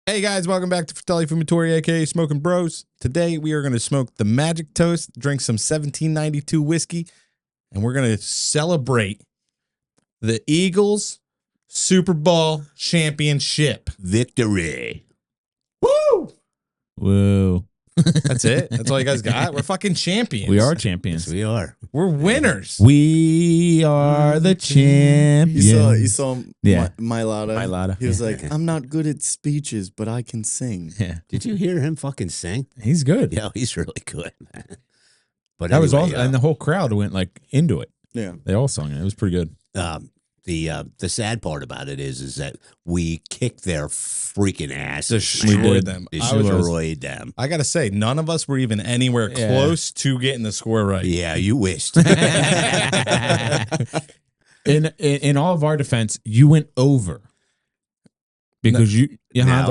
Hey guys, welcome back to Fratelli Fumatori, aka Smoking Bros. Today we are going to smoke the Magic Toast, drink some 1792 whiskey, and we're going to celebrate the Eagles Super Bowl championship. Victory. Woo! Whoa. That's it? That's all you guys got? We're fucking champions. We are champions. Yes, we are. We're winners. We are the champions. You saw Yeah. Mylata. Mylata. He was like, I'm not good at speeches, but I can sing. Yeah. Did you hear him fucking sing? He's good. Yeah, he's really good, man. But That was anyway, awesome. And the whole crowd went like into it. Yeah. They all sung it. It was pretty good. the sad part about it is that we kicked their freaking ass. Destroyed them. Destroyed them. I got to say, none of us were even anywhere Yeah. close to getting the score right. Yeah, you wished. In all of our defense, you went over. Because the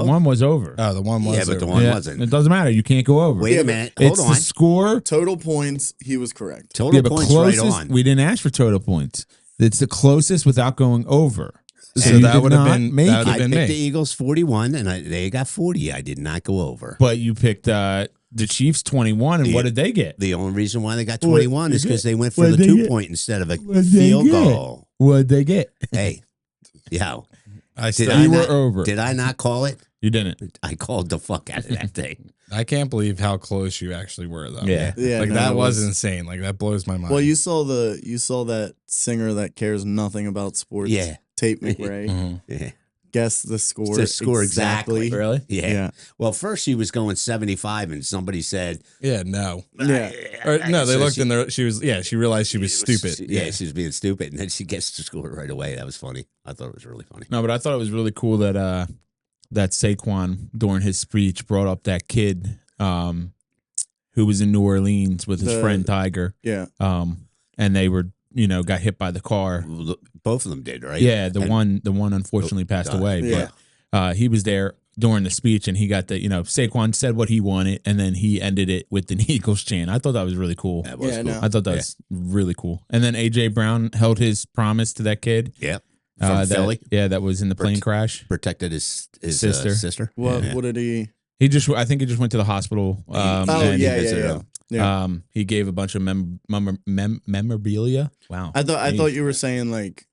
one was over. Oh, the one was. Yeah, but the over. one Yeah, wasn't. It doesn't matter. You can't go over. Wait a minute. Hold It's on. the score. Total points, he was correct. Total but points closest, right on. we didn't ask for total points. It's the closest without going over. So you that did would have not been make that would it. have I been picked the me. Eagles 41, and they got 40. I did not go over. But you picked the Chiefs 21, and Yeah. what did they get? The only reason why they got What 21 is did because they- they went for what the did they 2 get? point instead of a What did they field get? goal. What did they get? Hey, yeah. I Did still, I You were not- over. Did I not call it? You didn't. I called the fuck out of that thing. I can't believe how close you actually were, though. Yeah. Yeah, like no, that it was insane. Like that blows my mind. Well, you saw that singer that cares nothing about sports. Yeah. Tate McRae. Mhm. Yeah. Guess the score. The score exactly. Really? Yeah. Yeah. Well, first she was going 75, and somebody said, Yeah, no. Yeah. Or, no, they So looked she- in there. She realized she was stupid. Yeah, she was being stupid, and then she gets the score right away. That was funny. I thought it was really funny. No, but I thought it was really cool that that Saquon during his speech brought up that kid who was in New Orleans with his friend Tiger. Yeah. And they were got hit by the car. Both of them did, right? Yeah, the And- one unfortunately passed away. Yeah. But he was there during the speech, and he got the Saquon said what he wanted, and then he ended it with the Eagles chant. I thought that was really cool. That was Yeah, cool. no. I thought that was really cool. And then AJ Brown held his promise to that kid. Yeah. From Philly. That was in the plane crash. Protected his Sister. sister. What Yeah. what did he? I think he just went to the hospital. Oh, and yeah. He gave a bunch of memorabilia. Wow. I thought you were saying like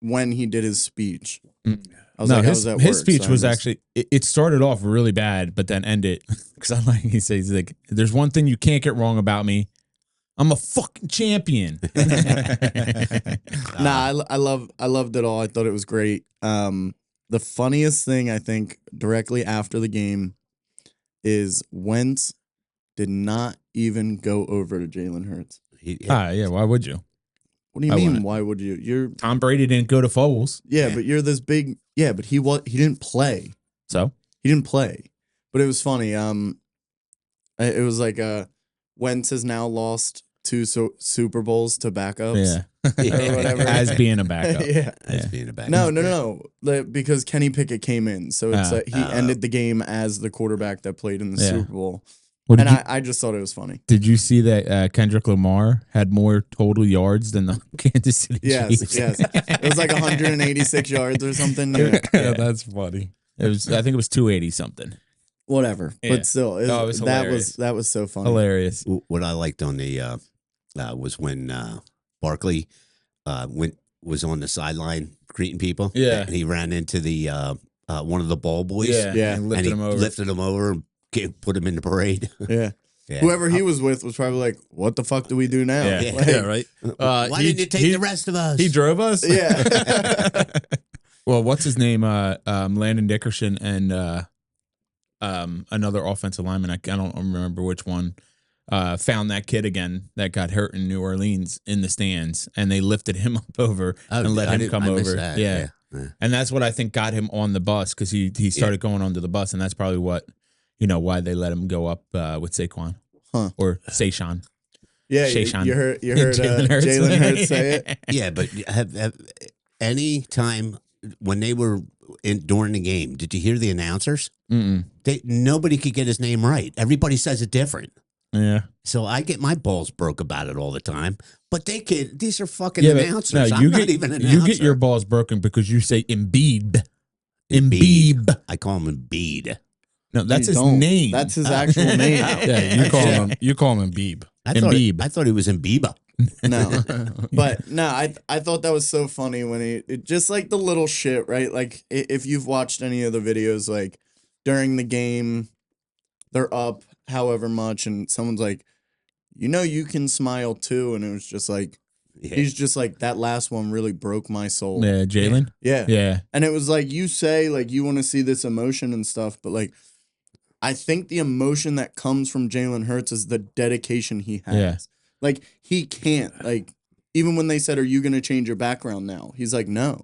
when he did his speech. Mm. I was No, like, I his was at his work, speech so I was missed- actually it started off really bad, but then ended because I like he says he's like, "There's one thing you can't get wrong about me. I'm a fucking champion." Nah, I loved it all. I thought it was great. The funniest thing I think directly after the game is Wentz did not even go over to Jalen Hurts. Yeah. Why would you? What do you I mean? wouldn't. Why would you? You're Tom Brady didn't go to Foles, but you're this big. Yeah, but he didn't play. so He didn't play. But it was funny. It was like Wentz has now lost 2 Super Bowls to backups. yeah, Or whatever. as being a backup. yeah. As being a back. No. Because Kenny Pickett came in, so it's Ah. he ended the game as the quarterback that played in the Yeah. Super Bowl, Well, and did, you, I just thought it was funny. did you see that Kendrick Lamar had more total yards than the Kansas City Yes, Chiefs? yes, it was like 186 yards or something. Yeah. Yeah, that's funny. I think it was 280 something. Whatever, Yeah. but still, it was hilarious. that was so funny. Hilarious. What I liked on the was when Barkley was on the sideline greeting people. Yeah. And he ran into the one of the ball boys. Yeah. and And lifted he him over. lifted him over and put him in the parade. Yeah. Yeah. Whoever he was with was probably like, "What the fuck do we do now?" Yeah. Like, Yeah, right. Why didn't you take the rest of us? He drove us. Yeah. Well, what's his name? Landon Dickerson and another offensive lineman. I don't remember which one. Found that kid again that got hurt in New Orleans in the stands, and they lifted him up over and let him come over. That. Yeah. And that's what I think got him on the bus because he started going onto the bus, and that's probably what why they let him go up with Saquon or Saquon. Yeah, Shayshawn. you heard Jalen Hurts. Jalen Hurts say it. Yeah, but have any time when they were during the game, did you hear the announcers? Mm-mm. Nobody could get his name right. Everybody says it different. Yeah. So I get my balls broke about it all the time. But these are fucking Yeah, but announcers. no, I'm not even an announcer. you get your balls broken because you say Embiid. Embiid. I call him Embiid. No, that's You his don't. name. That's his actual name. Yeah, you call him Beeb. I Embiid. thought he was Embiid. No, but no, I thought that was so funny when it just like the little shit, right? Like if you've watched any of the videos, like during the game, they're up however much, and someone's like, you can smile too, and it was just like he's just like that last one really broke my soul. Yeah, Jalen. Yeah, Yeah. and it was like you say like you want to see this emotion and stuff, but like I think the emotion that comes from Jalen Hurts is the dedication he has. Yeah. Like he can't like even when they said, "Are you going to change your background now?" He's like, "No.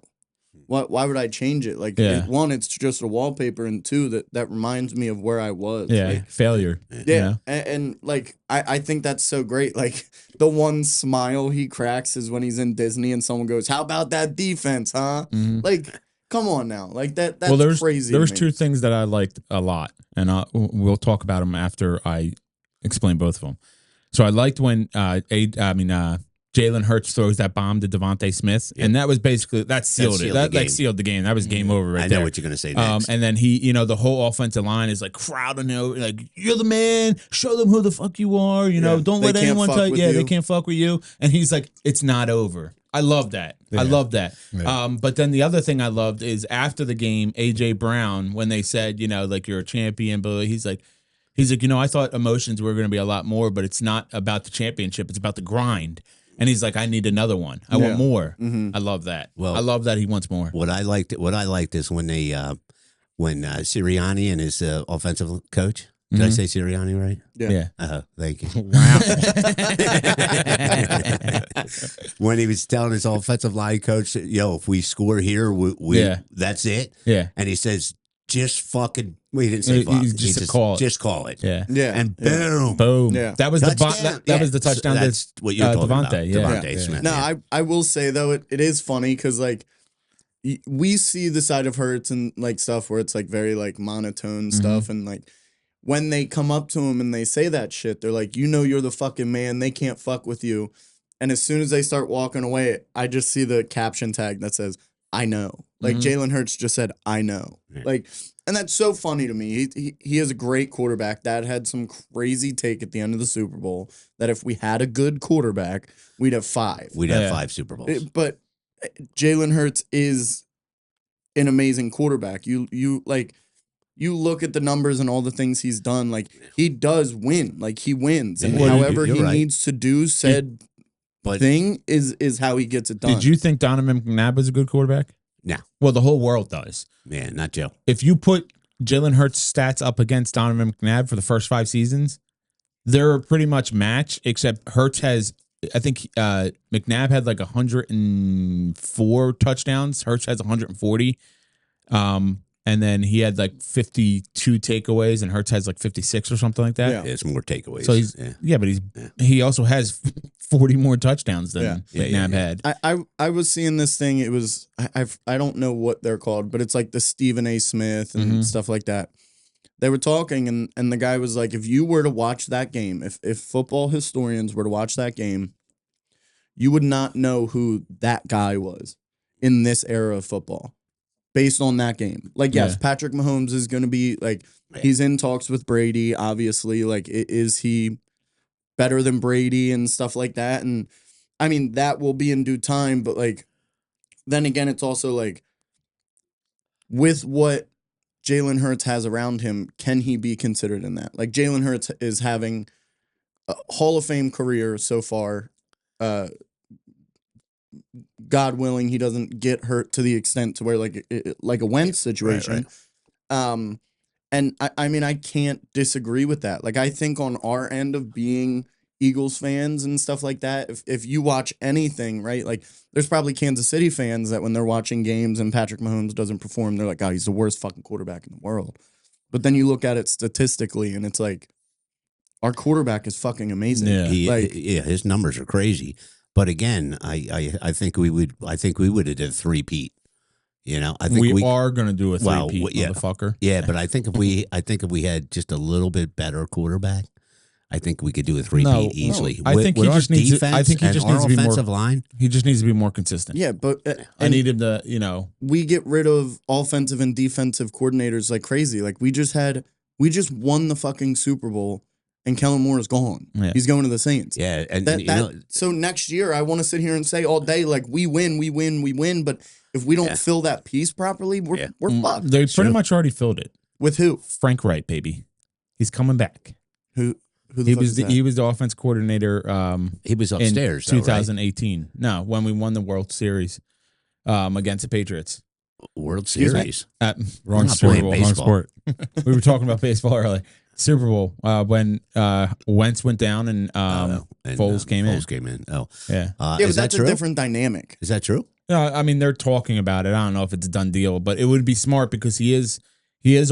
Why would I change it? Like Yeah. one, it's just a wallpaper, and two, that reminds me of where I was." Yeah. Like, Failure. yeah. And like I think that's so great. Like the one smile he cracks is when he's in Disney and someone goes, "How about that defense, huh?" Mhm. Like, come on now. Like that's There's crazy. to There's me. two things that I liked a lot, and we'll talk about them after I explain both of them. So I liked when Jalen Hurts throws that bomb to Devontae Smith, and that was basically that sealed it. That like sealed the game. That was game over right I there. know what you're going to say next. And then he, the whole offensive line is like crowding out, like, "You're the man. Show them who the fuck you are. Don't They let can't anyone fuck tell you. with Yeah, they you." can't fuck with you." And he's like, "It's not over." I love that. I love that. Yeah. But then the other thing I loved is after the game, AJ Brown, when they said, like you're a champion, but he's like, I thought emotions were going to be a lot more, but it's not about the championship. It's about the grind. And he's like, I need another one. I want more. Mhm. I love that. Well, I love that he wants more. What I liked is when they when Sirianni and his offensive coach. Did I say Sirianni right? Yeah. Thank you. Wow. When he was telling his offensive line coach, if we score here, we that's it. Yeah. And he says, just fucking. Well, he didn't say fuck. Just call it. Just call it. Yeah. Yeah. And boom. Boom. Yeah. That was Touchdown. that was the touchdown. So that's what you're talking about. Devontae. Yeah. Devontae Yeah. Smith. No, yeah. I will say though it is funny because like we see the side of Hurts and like stuff where it's like very like monotone stuff and like when they come up to him and they say that shit, they're like, you're the fucking man. They can't fuck with you. And as soon as they start walking away, I just see the caption tag that says, "I know." Like Jalen Hurts just said, "I know." Yeah. Like, and that's so funny to me. He is a great quarterback. Dad had some crazy take at the end of the Super Bowl that if we had a good quarterback, we'd have 5. We'd have 5 Super Bowls. But Jalen Hurts is an amazing quarterback. You look at the numbers and all the things he's done. Like he does win. Like he wins, and Yeah, however you're he right. needs to do said thing is how he gets it done. Did you think Donovan McNabb was a good quarterback? No. Well, the whole world does. Yeah, not Joe. If you put Jalen Hurts' stats up against Donovan McNabb for the first 5 seasons, they're pretty much matched, except Hurts has, I think McNabb had like 104 touchdowns. Hurts has 140. And then he had like 52 takeaways, and Hurts has like 56 or something like that. Yeah. Yeah, it's more takeaways. So he's but he also has 40 more touchdowns than McNabb had. I was seeing this thing. It was I don't know what they're called, but it's like the Stephen A. Smith and stuff like that. They were talking, and the guy was like, if you were to watch that game, if football historians were to watch that game, you would not know who that guy was in this era of football. Based on that game. Like, yes, Patrick Mahomes is going to be, like, he's in talks with Brady, obviously. Like, is he better than Brady and stuff like that? And, I mean, that will be in due time. But, like, then again, it's also, like, with what Jalen Hurts has around him, can he be considered in that? Like, Jalen Hurts is having a Hall of Fame career so far. God willing, he doesn't get hurt to the extent to where like a Wentz situation. Right. And I mean, I can't disagree with that. Like, I think on our end of being Eagles fans and stuff like that, if you watch anything, right, like there's probably Kansas City fans that when they're watching games and Patrick Mahomes doesn't perform, they're like, "God, he's the worst fucking quarterback in the world." But then you look at it statistically, and it's like, our quarterback is fucking amazing. Yeah, his numbers are crazy. But again, I think we would have did a 3-peat. I think we are going to do a 3-peat, motherfucker. Yeah, but I think if we had just a little bit better quarterback, I think we could do a 3-peat No, easily. I think he With our just needs to- I defense think he and just our needs to be more- offensive line. He just needs to be more consistent. Yeah, but I and need him to, you know, we get rid of offensive and defensive coordinators like crazy. Like we just won the fucking Super Bowl, and Kellen Moore is gone. Yeah. He's going to the Saints. Yeah, and That, you know, so next year, I want to sit here and say all day, like, we win. But if we don't fill that piece properly, we're fucked. they pretty much already filled it. With who? Frank Wright, baby. He's coming back. Who the He fuck was is the, that? he was the offense coordinator he was in upstairs. though, right? 2018. No, when we won the World Series against the Patriots. World Excuse me? Series. Wrong not Super playing Bowl, wrong baseball. sport. We were talking about baseball earlier. Super Bowl when Wentz went down and And, Foles came in. Foles came in. Oh, Yeah. Yeah, is but that that's true? a different dynamic. Is that true? I mean, they're talking about it. I don't know if it's a done deal, but it would be smart because he is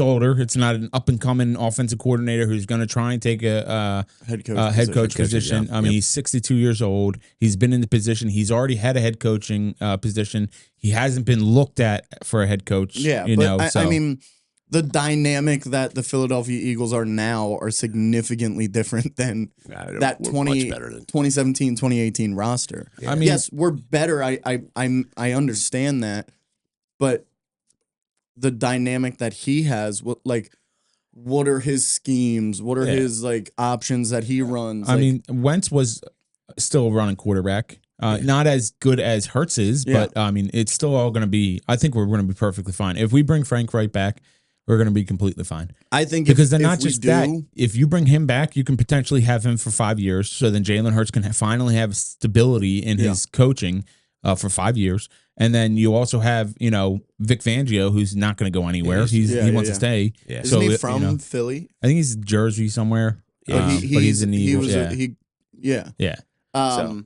older. It's not an up and coming offensive coordinator who's going to try and take a Head coach. head coach position, position. yeah. I mean, Yep. he's 62 years old. He's been in the position. He's already had a head coaching position. He hasn't been looked at for a head coach. Yeah, you but know. I mean, the dynamic that the Philadelphia Eagles are now are significantly different than that We're much better than 2017, 2018 roster. I mean, Yes, we're better. I understand that, but the dynamic that he has, what are his schemes? What are Yeah. his options that he runs? I mean, Wentz was still a running quarterback. Not as good as Hurts is, Yeah. but I mean, it's still all going to be. I think we're going to be perfectly fine if we bring Frank Wright back. We're going to be completely fine I think because if, then not if we just that. do- If you bring him back, you can potentially have him for 5 years. So then Jalen Hurts can finally have stability in his coaching for 5 years, and then you also have Vic Fangio, who's not going to go anywhere. Yeah, He wants to stay. Yeah. Isn't he you from know, Philly? I think he's Jersey somewhere. Yeah. but he's in the he Eagles. was Yeah. yeah. So-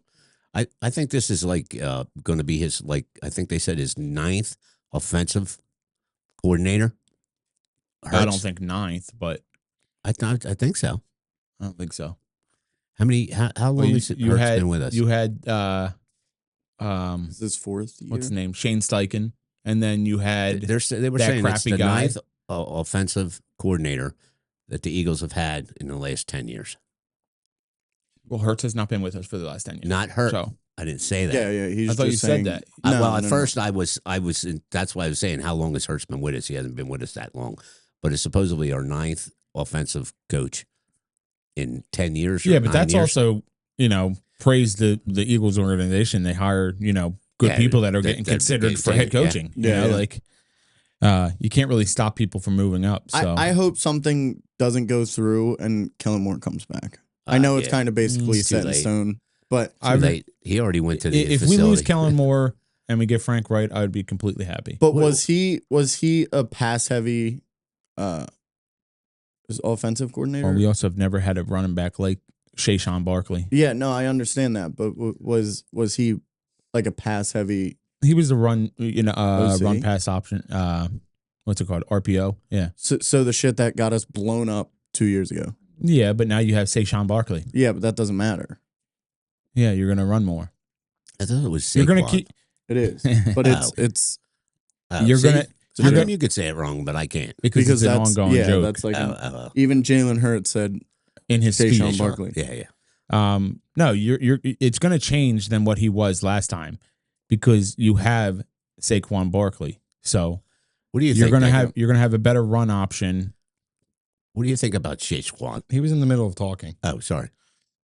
I think this is going to be his I think they said his 9th offensive coordinator. I don't Hurts? think 9th, but I think so. I don't think so. How long Well, has Hurts been with us? You had Is this fourth year? what's the name? Shane Steichen, and then you had They were that saying it's crappy the guy. 9th offensive coordinator that the Eagles have had in the last 10 years. well, Hurts has not been with us for the last 10 years. Not Hurts. So I didn't say that. Yeah. He's I thought you just said saying, that. Well, at no. first I was that's why I was saying how long has Hurts been with us? He hasn't been with us that long, but it's supposedly our 9th offensive coach in 10 years. Or yeah, but 9 that's years. also praise the Eagles organization. They hire good Yeah, people that are they're- getting they're considered for getting- head coaching. Yeah. You can't really stop people from moving up. So I hope something doesn't go through and Kellen Moore comes back. I know it's yeah. kind of basically It's too set in late. stone, but Too late. He already went to the if facility. we lose Kellen Moore and we get Frank Wright, I would be completely happy. was he a pass heavy offensive coordinator? Well, we also have never had a running back like Shayshawn Barkley. Yeah, no, I understand that, but was he like a pass heavy? He was the run, OC? run pass option. What's it called? RPO. Yeah, So the shit that got us blown up 2 years ago. yeah. But now you have Shayshawn Barkley. Yeah, but that doesn't matter. Yeah, you're gonna run more. I thought it was You're gonna Saquon. keep. It is, but it's You're See? gonna- So you're maybe gonna- you could say it wrong, but I can't. because it's an that's ongoing joke That's like Oh, even Jalen Hurts said. in his Shayshawn speech. Barkley. Yeah. No, you're. It's gonna change than what he was last time because you have Saquon Barkley. So What do you you're think? gonna Jacob? have a better run option. What do you think about Saquon? He was in the middle of talking. Oh, sorry.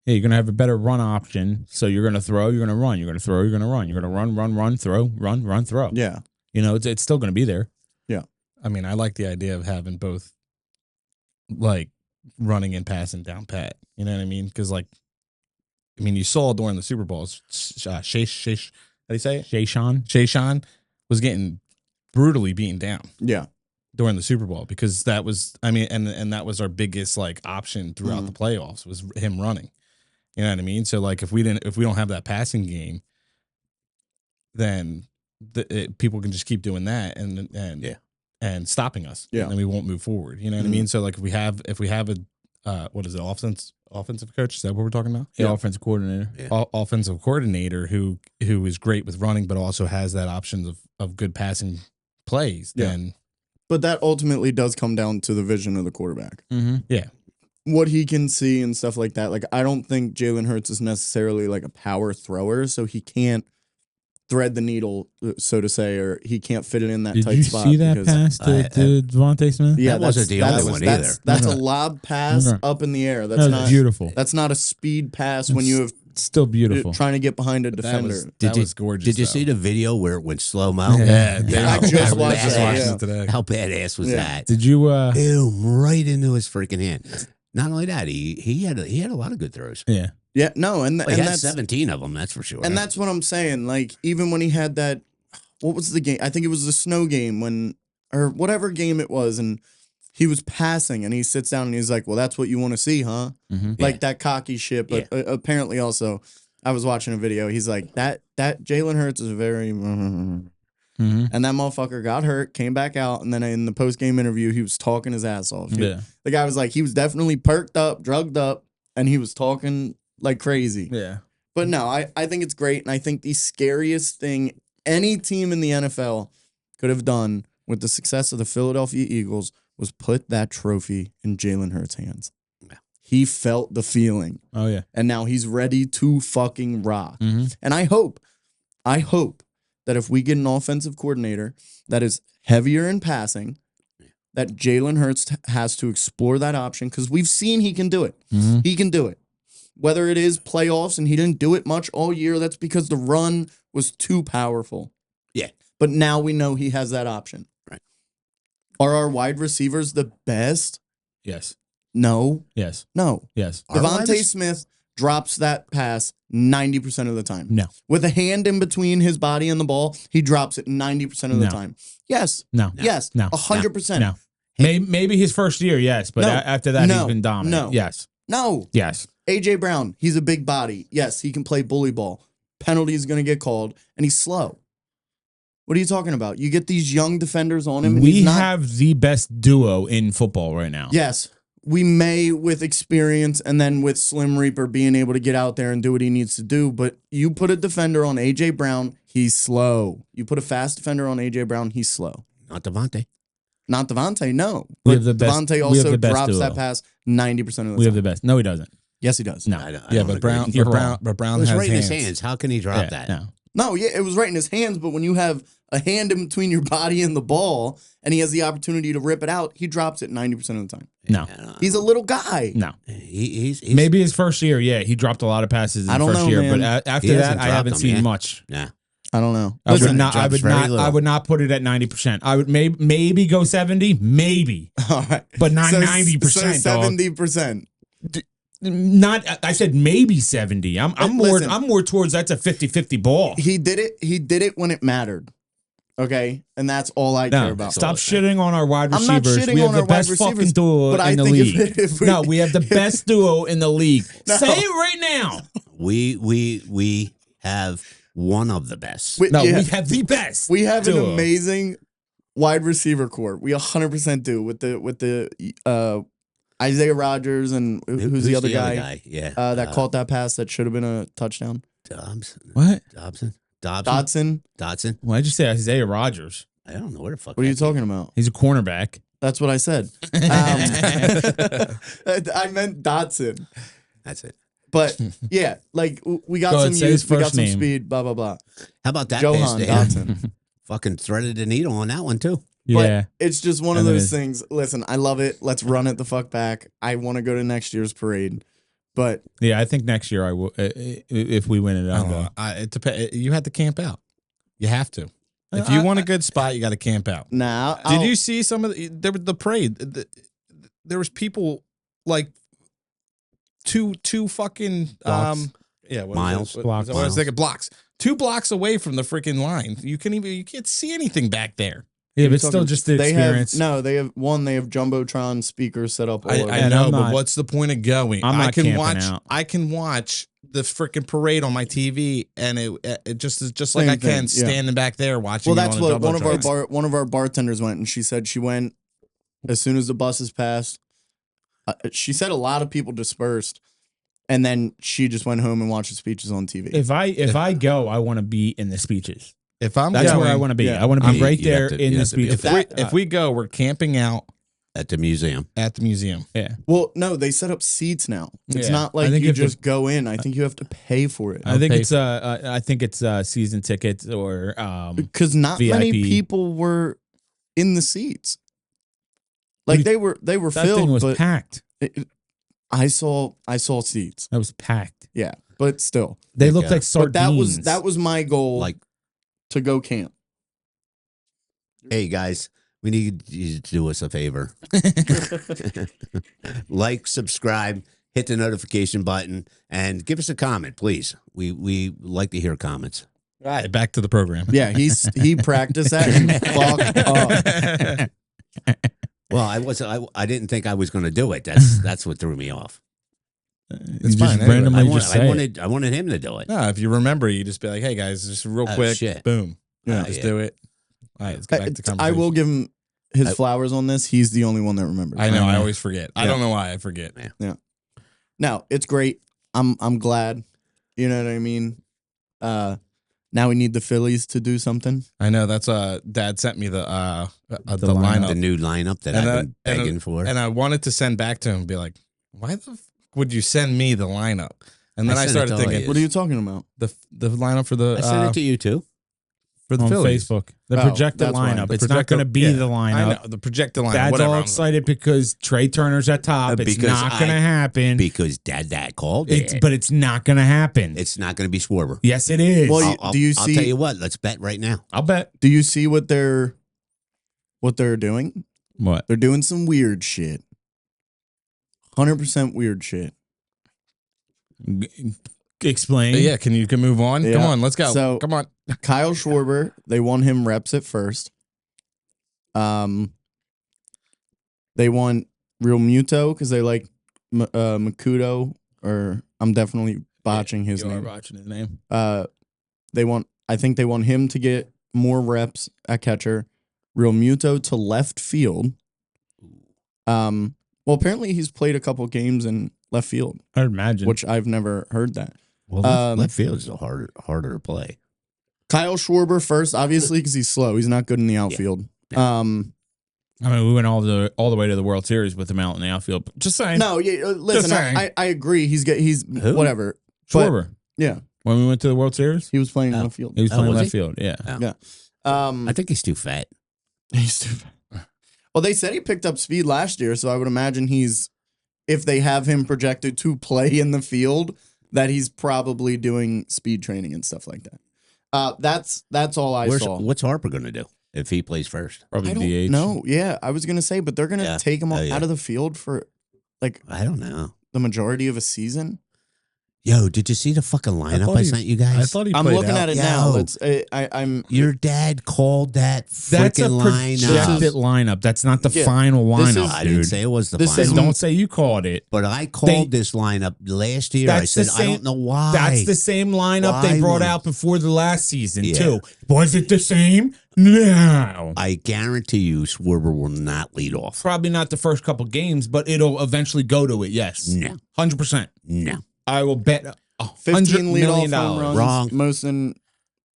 Yeah, you're gonna have a better run option. So you're gonna throw, you're gonna run, you're gonna throw, you're gonna run, you're gonna run, throw, run, throw. Yeah, It's still gonna be there. I mean, I like the idea of having both, like running and passing down pat. You know what I mean? Because you saw during the Super Bowl, how do you say it? Shayshawn. Was getting brutally beaten down yeah. during the Super Bowl because that was, and that was our biggest option throughout the playoffs was him running. You know what I mean? So if we don't have that passing game, then people can just keep doing that and stopping us. Yeah. And we won't move forward. You know what I mean? So if we have a what is it, offensive coach? Is that what we're talking about? The offensive coordinator. Yeah. Offensive coordinator who is great with running, but also has that option of good passing plays. Yeah. Then But that ultimately does come down to the vision of the quarterback. Mm-hmm. yeah, what he can see and stuff like that. Like, I don't think Jalen Hurts is necessarily like a power thrower, so he can't thread the needle, so to say, or he can't fit it in that Did tight you spot. see that because- pass to Devontae Smith? Yeah, That wasn't the only one either. That's a Okay. lob pass Okay. up in the air. That That's was not beautiful. That's not a speed pass when you have Still beautiful. trying to get behind a That defender. was, Did that you- was gorgeous. Did you though. see the video where it went slow mo? Yeah, Yeah, I just watched badass. that, watched yeah. it today. How badass was Yeah. that? Did you? Boom! Right into his freaking hand. Not only that, he had a lot of good throws. Yeah. Yeah, no, and Well, he and had that's 17 of them. That's for sure. and that's what I'm saying. Like, even when he had that, what was the game? I think it was the snow game or whatever game it was, and he was passing, and he sits down and he's like, "Well, that's what you want to see, huh?" Mm-hmm. Like that cocky shit. But apparently, also, I was watching a video. He's like, that Jalen Hurts is very, and that motherfucker got hurt, came back out, and then in the post game interview, he was talking his ass off. Yeah. The guy was like, he was definitely perked up, drugged up, and he was talking like crazy. Yeah. But no, I think it's great. And I think the scariest thing any team in the NFL could have done with the success of the Philadelphia Eagles was put that trophy in Jalen Hurts' hands. Yeah. He felt the feeling. Oh yeah. And now he's ready to fucking rock. Mm-hmm. And I hope that if we get an offensive coordinator that is heavier in passing, that Jalen Hurts has to explore that option, because we've seen he can do it. Mm-hmm. He can do it. Whether it is playoffs and he didn't do it much all year, that's because the run was too powerful. Yeah. But now we know he has that option. Right. Are our wide receivers the best? Yes. No. Yes. No. Yes. Our wide Devontae rec- Smith drops that pass 90% of the time. No. With a hand in between his body and the ball, he drops it 90% of the No. time. Yes. No. Yes. No. 100%. No. Maybe his first year, yes, but No. after that, No. he's been dominant. No. Yes. No. Yes. AJ Brown, he's a big body. Yes, he can play bully ball. Penalty is going to get called, and he's slow. What are you talking about? You get these young defenders on him, and We he's not. have the best duo in football right now. Yes, we may with experience, and then with Slim Reaper being able to get out there and do what he needs to do. But you put a defender on AJ Brown, he's slow. You put a fast defender on AJ Brown, he's slow. Not Devontae. Not Devontae, no. We But have the best- Devontae we have also the best drops duo. that pass 90% of the We have time. the best. No, he doesn't. Yes, he does. No. I Yeah, don't but agree. Brown, You're but Brown, wrong. but It Brown was has right in his hands. hands. How can he drop Yeah, that? No. No, yeah, it was right in his hands, but when you have a hand in between your body and the ball, and he has the opportunity to rip it out, he drops it 90% of the time. No. He's a little guy. No. He's Maybe his first year, yeah, he dropped a lot of passes in I the don't first know, year, man. but after He that, hasn't I dropped haven't them seen yet. much. Nah. I don't know. I would Listen, not. I drops would very not. little. I would not put it at 90%. I would maybe go 70, maybe, all right. but not So 90%. dog. 70%. Not. I said maybe 70. I'm more. Listen. I'm more towards that's a 50-50 ball. He did it. He did it when it mattered. Okay, and that's all I care No, about. stop shitting on our wide I'm not receivers. shitting We have on the our best wide fucking receivers, duo but I in the think league. if we- No, we have the best duo in the league. No. Say it right now. We have one of the best. No, yeah, we have the best. we have an duo. amazing wide receiver core. We 100% do with the Isaiah Rodgers and who's the other guy? Yeah. That caught that pass that should have been a touchdown. What? Dotson. Why'd you say Isaiah Rodgers? I don't know where the fuck. What are you that came talking about? He's a cornerback. That's what I said. I meant Dotson. That's it. But yeah, like we got Go ahead, some say his youth, we got first some name. speed, blah blah blah. How about that pass Johan to him? Dotson. Fucking threaded the needle on that one too. But Yeah. it's just one of And it those is. things. Listen, I love it. Let's run it the fuck back. I want to go to next year's parade. But Yeah, I think next year I will. If we win it, I I'll don't go. know. It depends. You have to camp out. You have to. If you want a good spot, you got to camp out. now, Did you see some of the parade? There was people like two fucking Blocks. yeah, what Miles. is it? Blocks. What I was thinking blocks. 2 blocks away from the freaking line. You can't see anything back there. Yeah, You're but still talking- just the they experience. They have Jumbotron speakers set up all over. I And know, I'm but not- what's the point of going? I'm not I can camping watch. out. I can watch the freaking parade on my TV, and it just is just like Same I can thing, yeah. standing back there watching. Well, it that's on a what Jumbotron. one of our bartenders went, and she said she went as soon as the buses passed. She said a lot of people dispersed, and then she just went home and watched the speeches on TV. If I go, I want to be in the speeches. If I'm That's going, where I want to be. yeah. I want to be You- right you have there to- in you the have to be speeches. a If we go, we're camping out at the museum. at the museum. Yeah. Well, no, they set up seats now. It's Yeah. not I like think you if the- just go in. I think you have to pay for it. I think pay it's season tickets or Because not many VIP. people were in the seats. Like they were that filled, thing was but packed. I saw seats. That was packed. Yeah, but still. They Like, looked like sardines. But that was my goal, Like, to go camp. hey guys, we need you to do us a favor. Like, subscribe, hit the notification button, and give us a comment, please. We like to hear comments. All right, back to the program. Yeah, he practiced that and fucked up. Well, I didn't think I was going to do it. That's what threw me off. It's You fine. just randomly I, just say it. wanted him to do it. No, if you remember, you just be like, "Hey guys, just real Oh, quick, shit. boom, Yeah. just Yeah. do it." All right, let's get back to conversation. I will give him his I- flowers on this. He's the only one that remembers. I know. I Yeah. always forget. I Yeah. don't know why I forget. No, it's great. I'm glad. You know what I mean? Now we need the Phillies to do something. I know. That's Dad sent me the lineup. lineup, The new lineup that And I've that- been begging for. and I wanted to send back to him, and be like, "Why the would you send me the lineup?" And then I I sent it started to thinking, Elliot. What are you talking about? the lineup for the I sent it to you too. for the on Phillies. Facebook. The Oh, projected that's why. lineup. The It's not projected- going to be yeah, the I lineup. know the projected lineup. Dad's whatever. all excited because Trey Turner's at top. It's Because not going to happen. Because Dad called it. But it's not going to happen. It's not going to be Schwarber. Yes, it is. Well, do you I'll see- tell you what. Let's bet right now. I'll bet. Do you see what they're doing? What? They're doing some weird shit. 100% weird shit. Explain. Yeah, can move on? Yeah. Come on, let's go. So- Come on. Kyle Schwarber, they won him reps at first. They want Real Muto because they like Makuto, or I'm definitely botching his You are name. watching his name. I think they want him to get more reps at catcher. Real Muto to left field. Well, apparently he's played a couple games in left field, I'd imagine. which I've never heard that. Well, left field is a harder to play. Kyle Schwarber first, obviously, because he's slow. He's not good in the outfield. I mean, we went all the way to the World Series with him out in the outfield. But just saying. No, yeah, listen, saying. I agree. He's Who? whatever. But, Schwarber. yeah, When we went to the World Series, he was playing in Oh. left field. he was Oh, playing was left he? field. Yeah. I think he's too fat. He's too fat. Well, they said he picked up speed last year, so I would imagine if they have him projected to play in the field, that he's probably doing speed training and stuff like that. That's all I saw. What's Harper going to do if he plays first? Probably I DH. don't know. Yeah, I was gonna say, but they're gonna Yeah. take him Oh, yeah. out of the field for like I don't know. the majority of a season. Yo, did you see the fucking lineup thought I he- sent you guys? I thought he I'm played looking out. at it Yo. now. I'm Your dad called that That's a freaking projected lineup. lineup. That's not the Yeah, final this lineup, is- I didn't dude. say it was the This Then is- final. don't say you called it. But I called this lineup last year. I That's the said, I same- don't know why. That's the same lineup Why they brought would- out before the last season, Yeah. too. Was it the same? No. I guarantee you Schwarber will not lead off. Probably not the first couple games, but it'll eventually go to it, yes. No. 100%. No. I will bet $100 15 million. leadoff home runs. Wrong. Most in.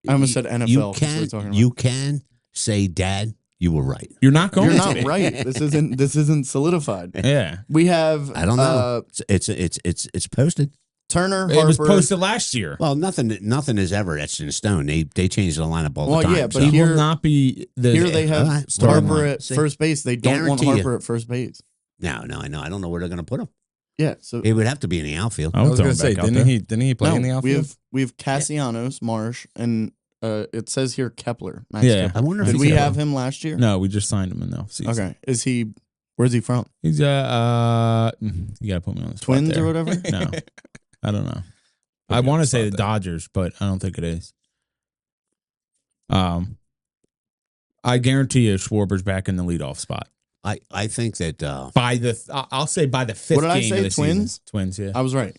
I almost said NFL. You That's what we're talking can, about. you can say, Dad, you were right. You're not going You're to. not right. This isn't solidified. Yeah. We have. I don't know. It's posted. Turner, It was Harper. posted last year. Well, nothing is ever etched in stone. They change the lineup all Well, the time. yeah, but He here- will not be the. Here they have All right. Starting Harper line. at See, first base. They don't want guarantee you. Harper at first base. No, I know. I don't know where they're going to put him. Yeah. So It would have to be in the outfield. I I would was throw gonna him say, back out there. didn't he play no, in the outfield? we have Castellanos, Marsh, and it says here Kepler. Max Yeah. Kepler. I wonder if Did he's we gonna- have him last year? No, we just signed him in the offseason. Okay. Is he? Where's he from? He's you gotta put me on the spot Twins there. or whatever? No, I don't know. Put I me on want the to say spot the there. Dodgers, but I don't think it is. I guarantee you, Schwarber's back in the leadoff spot I think that by the. I'll say by the fifth What did I game say, of the Twins? season. Twins, yeah. I was right.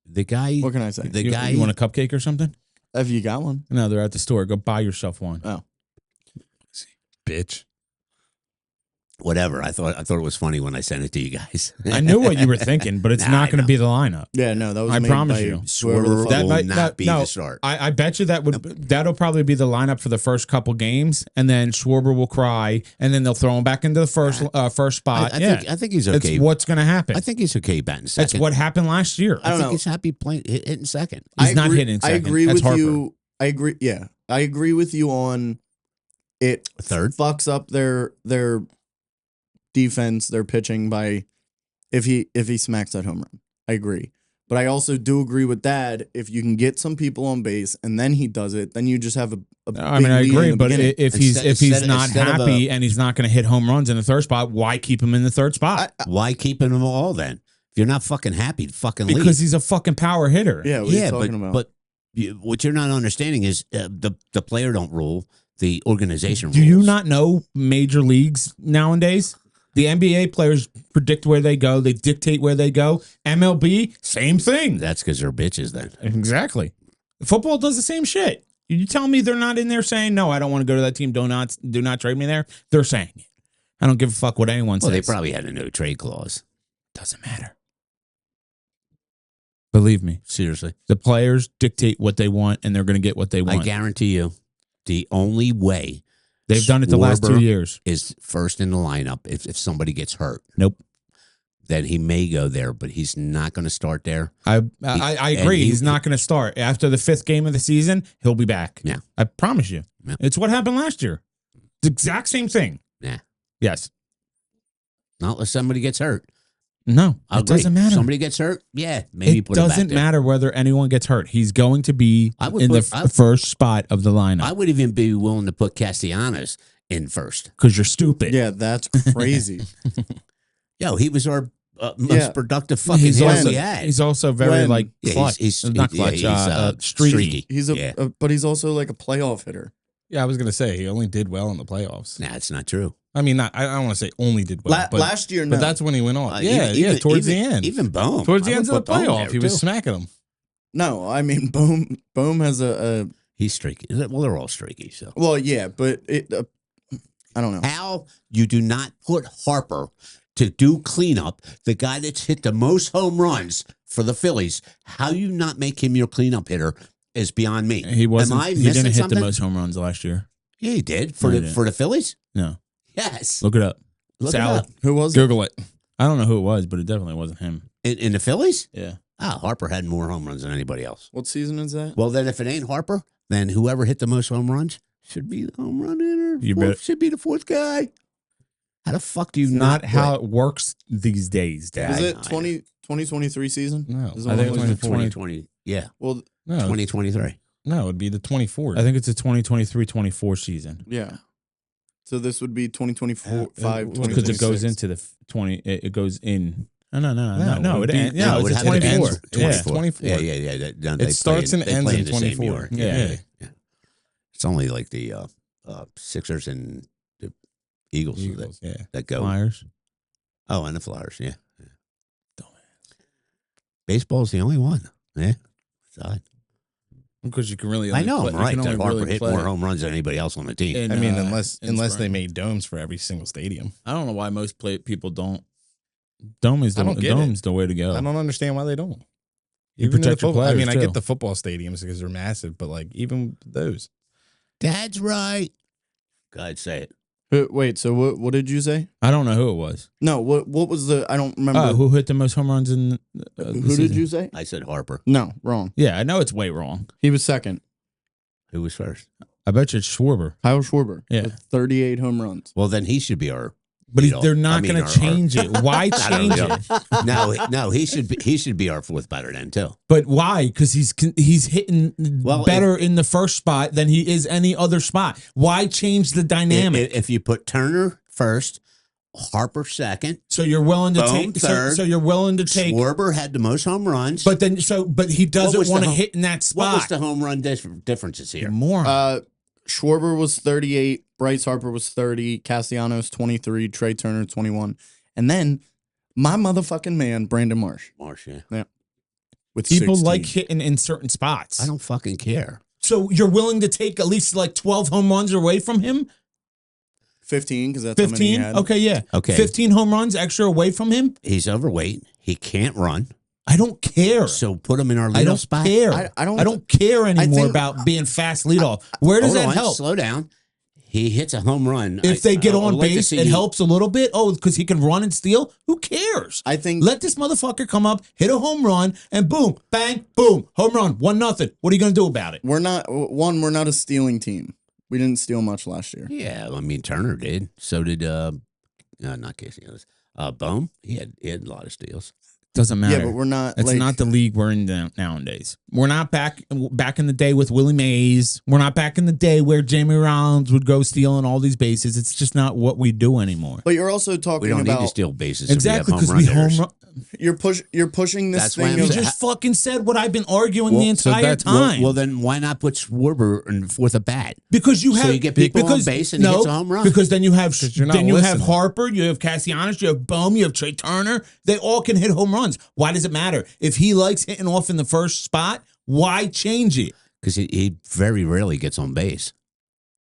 the guy, What can I say? the you, guy, you want a cupcake or something? Have you got one? No, they're at the store. Go buy yourself one. Oh. Bitch. whatever. I thought it was funny when I sent it to you guys. I knew what you were thinking, but it's Nah, not I going to know. be the lineup. Yeah, no, that was I made promise by you. whoever the Schwarber fuck- That will might- not be no. the start. I bet you that'll probably be the lineup for the first couple games, and then Schwarber will cry, and then they'll throw him back into the first spot. I think he's okay. It's what's going to happen. I think he's okay batting That's second. what happened last year. I don't think know. he's happy playing hitting second. He's I not agree- hitting second. I agree That's with Harper. you. I agree. Yeah, I agree with you on it. Third. Fucks up their defense, their pitching by if he smacks that home run. I agree. But I also do agree with Dad. If you can get some people on base and then he does it, then you just have a I mean, I big lead in agree, the but beginning. if he's Instead of- not instead of happy and he's not going to hit home runs in the third spot, why keep him in the third spot? Why keeping them all then? If you're not fucking happy, fucking leave. Because he's a fucking power hitter. Yeah, what are you talking but about? what you're not understanding is the player don't rule, the organization Do rules. you not know major leagues nowadays? The NBA players predict where they go. They dictate where they go. MLB, same thing. That's because they're bitches then. Exactly. Football does the same shit. You tell me they're not in there saying, no, I don't want to go to that team. Do not trade me there. They're saying it. I don't give a fuck what anyone Well, says. they probably had a no trade clause. Doesn't matter. Believe me. Seriously. The players dictate what they want, and they're going to get what they I want. guarantee you, the only way They've done it the last 2 Schwarber years. is first in the lineup. If somebody gets hurt, Nope. then he may go there, but he's not going to start there. I and agree. he- He's not going to start. After the 5th game of the season, he'll be back. Yeah. I promise you. Yeah. It's what happened last year. The exact same thing. Yeah. Yes. Not unless somebody gets hurt. No, I'll it doesn't matter. Somebody gets hurt, yeah, maybe It put him back doesn't there. matter whether anyone gets hurt. He's going to be I would in the put- I- first spot of the lineup I would even be willing to put Castellanos in first. because you're stupid. Yeah, that's crazy. Yo, he was our most Yeah. productive fucking He's hitter also, we had. he's also very When- like Yeah, clutch. he's not clutch. Streaky. He's Yeah. but he's also like a playoff hitter. Yeah, I was gonna say he only did well in the playoffs. Nah, it's not true. I mean, I don't want to say only did well, but Last year, no. but that's when he went on. Even- yeah, towards even- the end. Even Bohm. Towards the I end would of the put Bohm playoff, there, he was too. smacking him. no. I mean, Bohm has a He's streaky. Well, they're all streaky. So well, yeah, but it. I don't know. how you do not put Harper to do cleanup, the guy that's hit the most home runs for the Phillies, how you not make him your cleanup hitter is beyond me. He wasn't. Am I He missing didn't hit something? the most home runs last year. Yeah, he did for No, he the didn't. Phillies. No, Yes, look it up. Look it Sal, up. Who was it? Google it. I don't know who it was, but it definitely wasn't him. In the Phillies. Yeah. Harper had more home runs than anybody else. What season is that? Well, then if it ain't Harper, then whoever hit the most home runs should be the home run hitter. You bet. Should be the fourth guy. How the fuck do you It's not not how put- it works these days, Dad. Was I it know. 2023 season? No, Is the I one think that it was was- 2020? Yeah, well, No, 2023. no, it'd be the 24. I think it's a 2023-24 season yeah. So this would be 2024, Uh, because it goes 2026. into the 20. It goes in. No, No, no. it'd It be- ain't. no, No, it would it's a have to end 24. Yeah, 24. 24. Yeah. No, they starts play and they ends play in the same 24. year. Yeah. It's only like the Sixers and the Eagles, Eagles, yeah. that go. Flyers. Oh, and the Flyers, yeah. Baseball's the only one. Yeah. Side. Because you can really. I only know, play- I'm you right. can That only Harper really hit play. more home runs than anybody else on the team. In, I mean, uh, unless in they spring. made domes for every single stadium. I don't know why most people don't. Dome is I the don't get it. dome's the way to go. I don't understand why they don't. You Even in protect the your football- I players, mean, I too. get the football stadiums because they're massive, but like even those. Dad's right. Go ahead, say it. Wait, so what did you say? I don't know who it was. No, what was the? I don't remember. Who hit the most home runs in? The Who did season? you say? I said Harper. No, wrong. Yeah, I know it's way wrong. He was second. Who was first? I bet you it's Schwarber. Kyle Schwarber. Yeah. with 38 home runs. Well, then he should be our. But You know, they're not I mean, going our- to change it. Why I don't change know. it? No, he should be our fourth batter then too. But why? Because he's hitting Well, better in the first spot than he is any other spot. Why change the dynamic? If you put Turner first, Harper second, So you're willing to Bohm take. third. So you're willing to take. Schwarber had the most home runs. But he doesn't was the want to home- hit in that what was spot. the home run differences You're here? a moron. Schwarber was 38. Bryce Harper was 30. Castellanos 23. Trey Turner 21. And then my motherfucking man Brandon Marsh Marsh, yeah. with People 16. like hitting in certain spots. I don't fucking care. So you're willing to take at least like 12 home runs away from him? 15 because that's how many he 15? had. Okay, yeah. Okay. 15 home runs extra away from him? He's overweight. He can't run. I don't care. So put him in our I leadoff don't spot. care. I don't- I don't care anymore think- about being fast leadoff. Where does Hold that on, help? Slow down. He hits a home run. If they get I would on like to base, see it you- helps a little bit. Oh, because he can run and steal? Who cares? I think Let this motherfucker come up, hit a home run, and boom, bang, boom, home run, 1-0. What are you going to do about it? we're not a stealing team. We didn't steal much last year. Yeah, I mean Turner did. So did not Casey. It was Bohm. He had a lot of steals. Doesn't matter. Yeah, but we're not. It's not the league we're in nowadays. We're not back in the day with Willie Mays. We're not back in the day where Jamie Rollins would go stealing all these bases. It's just not what we do anymore. But you're also We talking don't need to about steal bases. Exactly, because because we home hitters. run. you're pushing this That's why thing. I'm You Of, saying- just fucking said what I've been arguing the so entire that's- time. Well, then why not put Schwarber with a bat? because you So have you get people on base and he hits a home run. Because then you have 'Cause you're not then you have listening. Harper, you have Castellanos, you have Bohm, you have Trey Turner. They all can hit home runs. Why does it matter if he likes hitting off in the first spot? Why change it? Because he very rarely gets on base.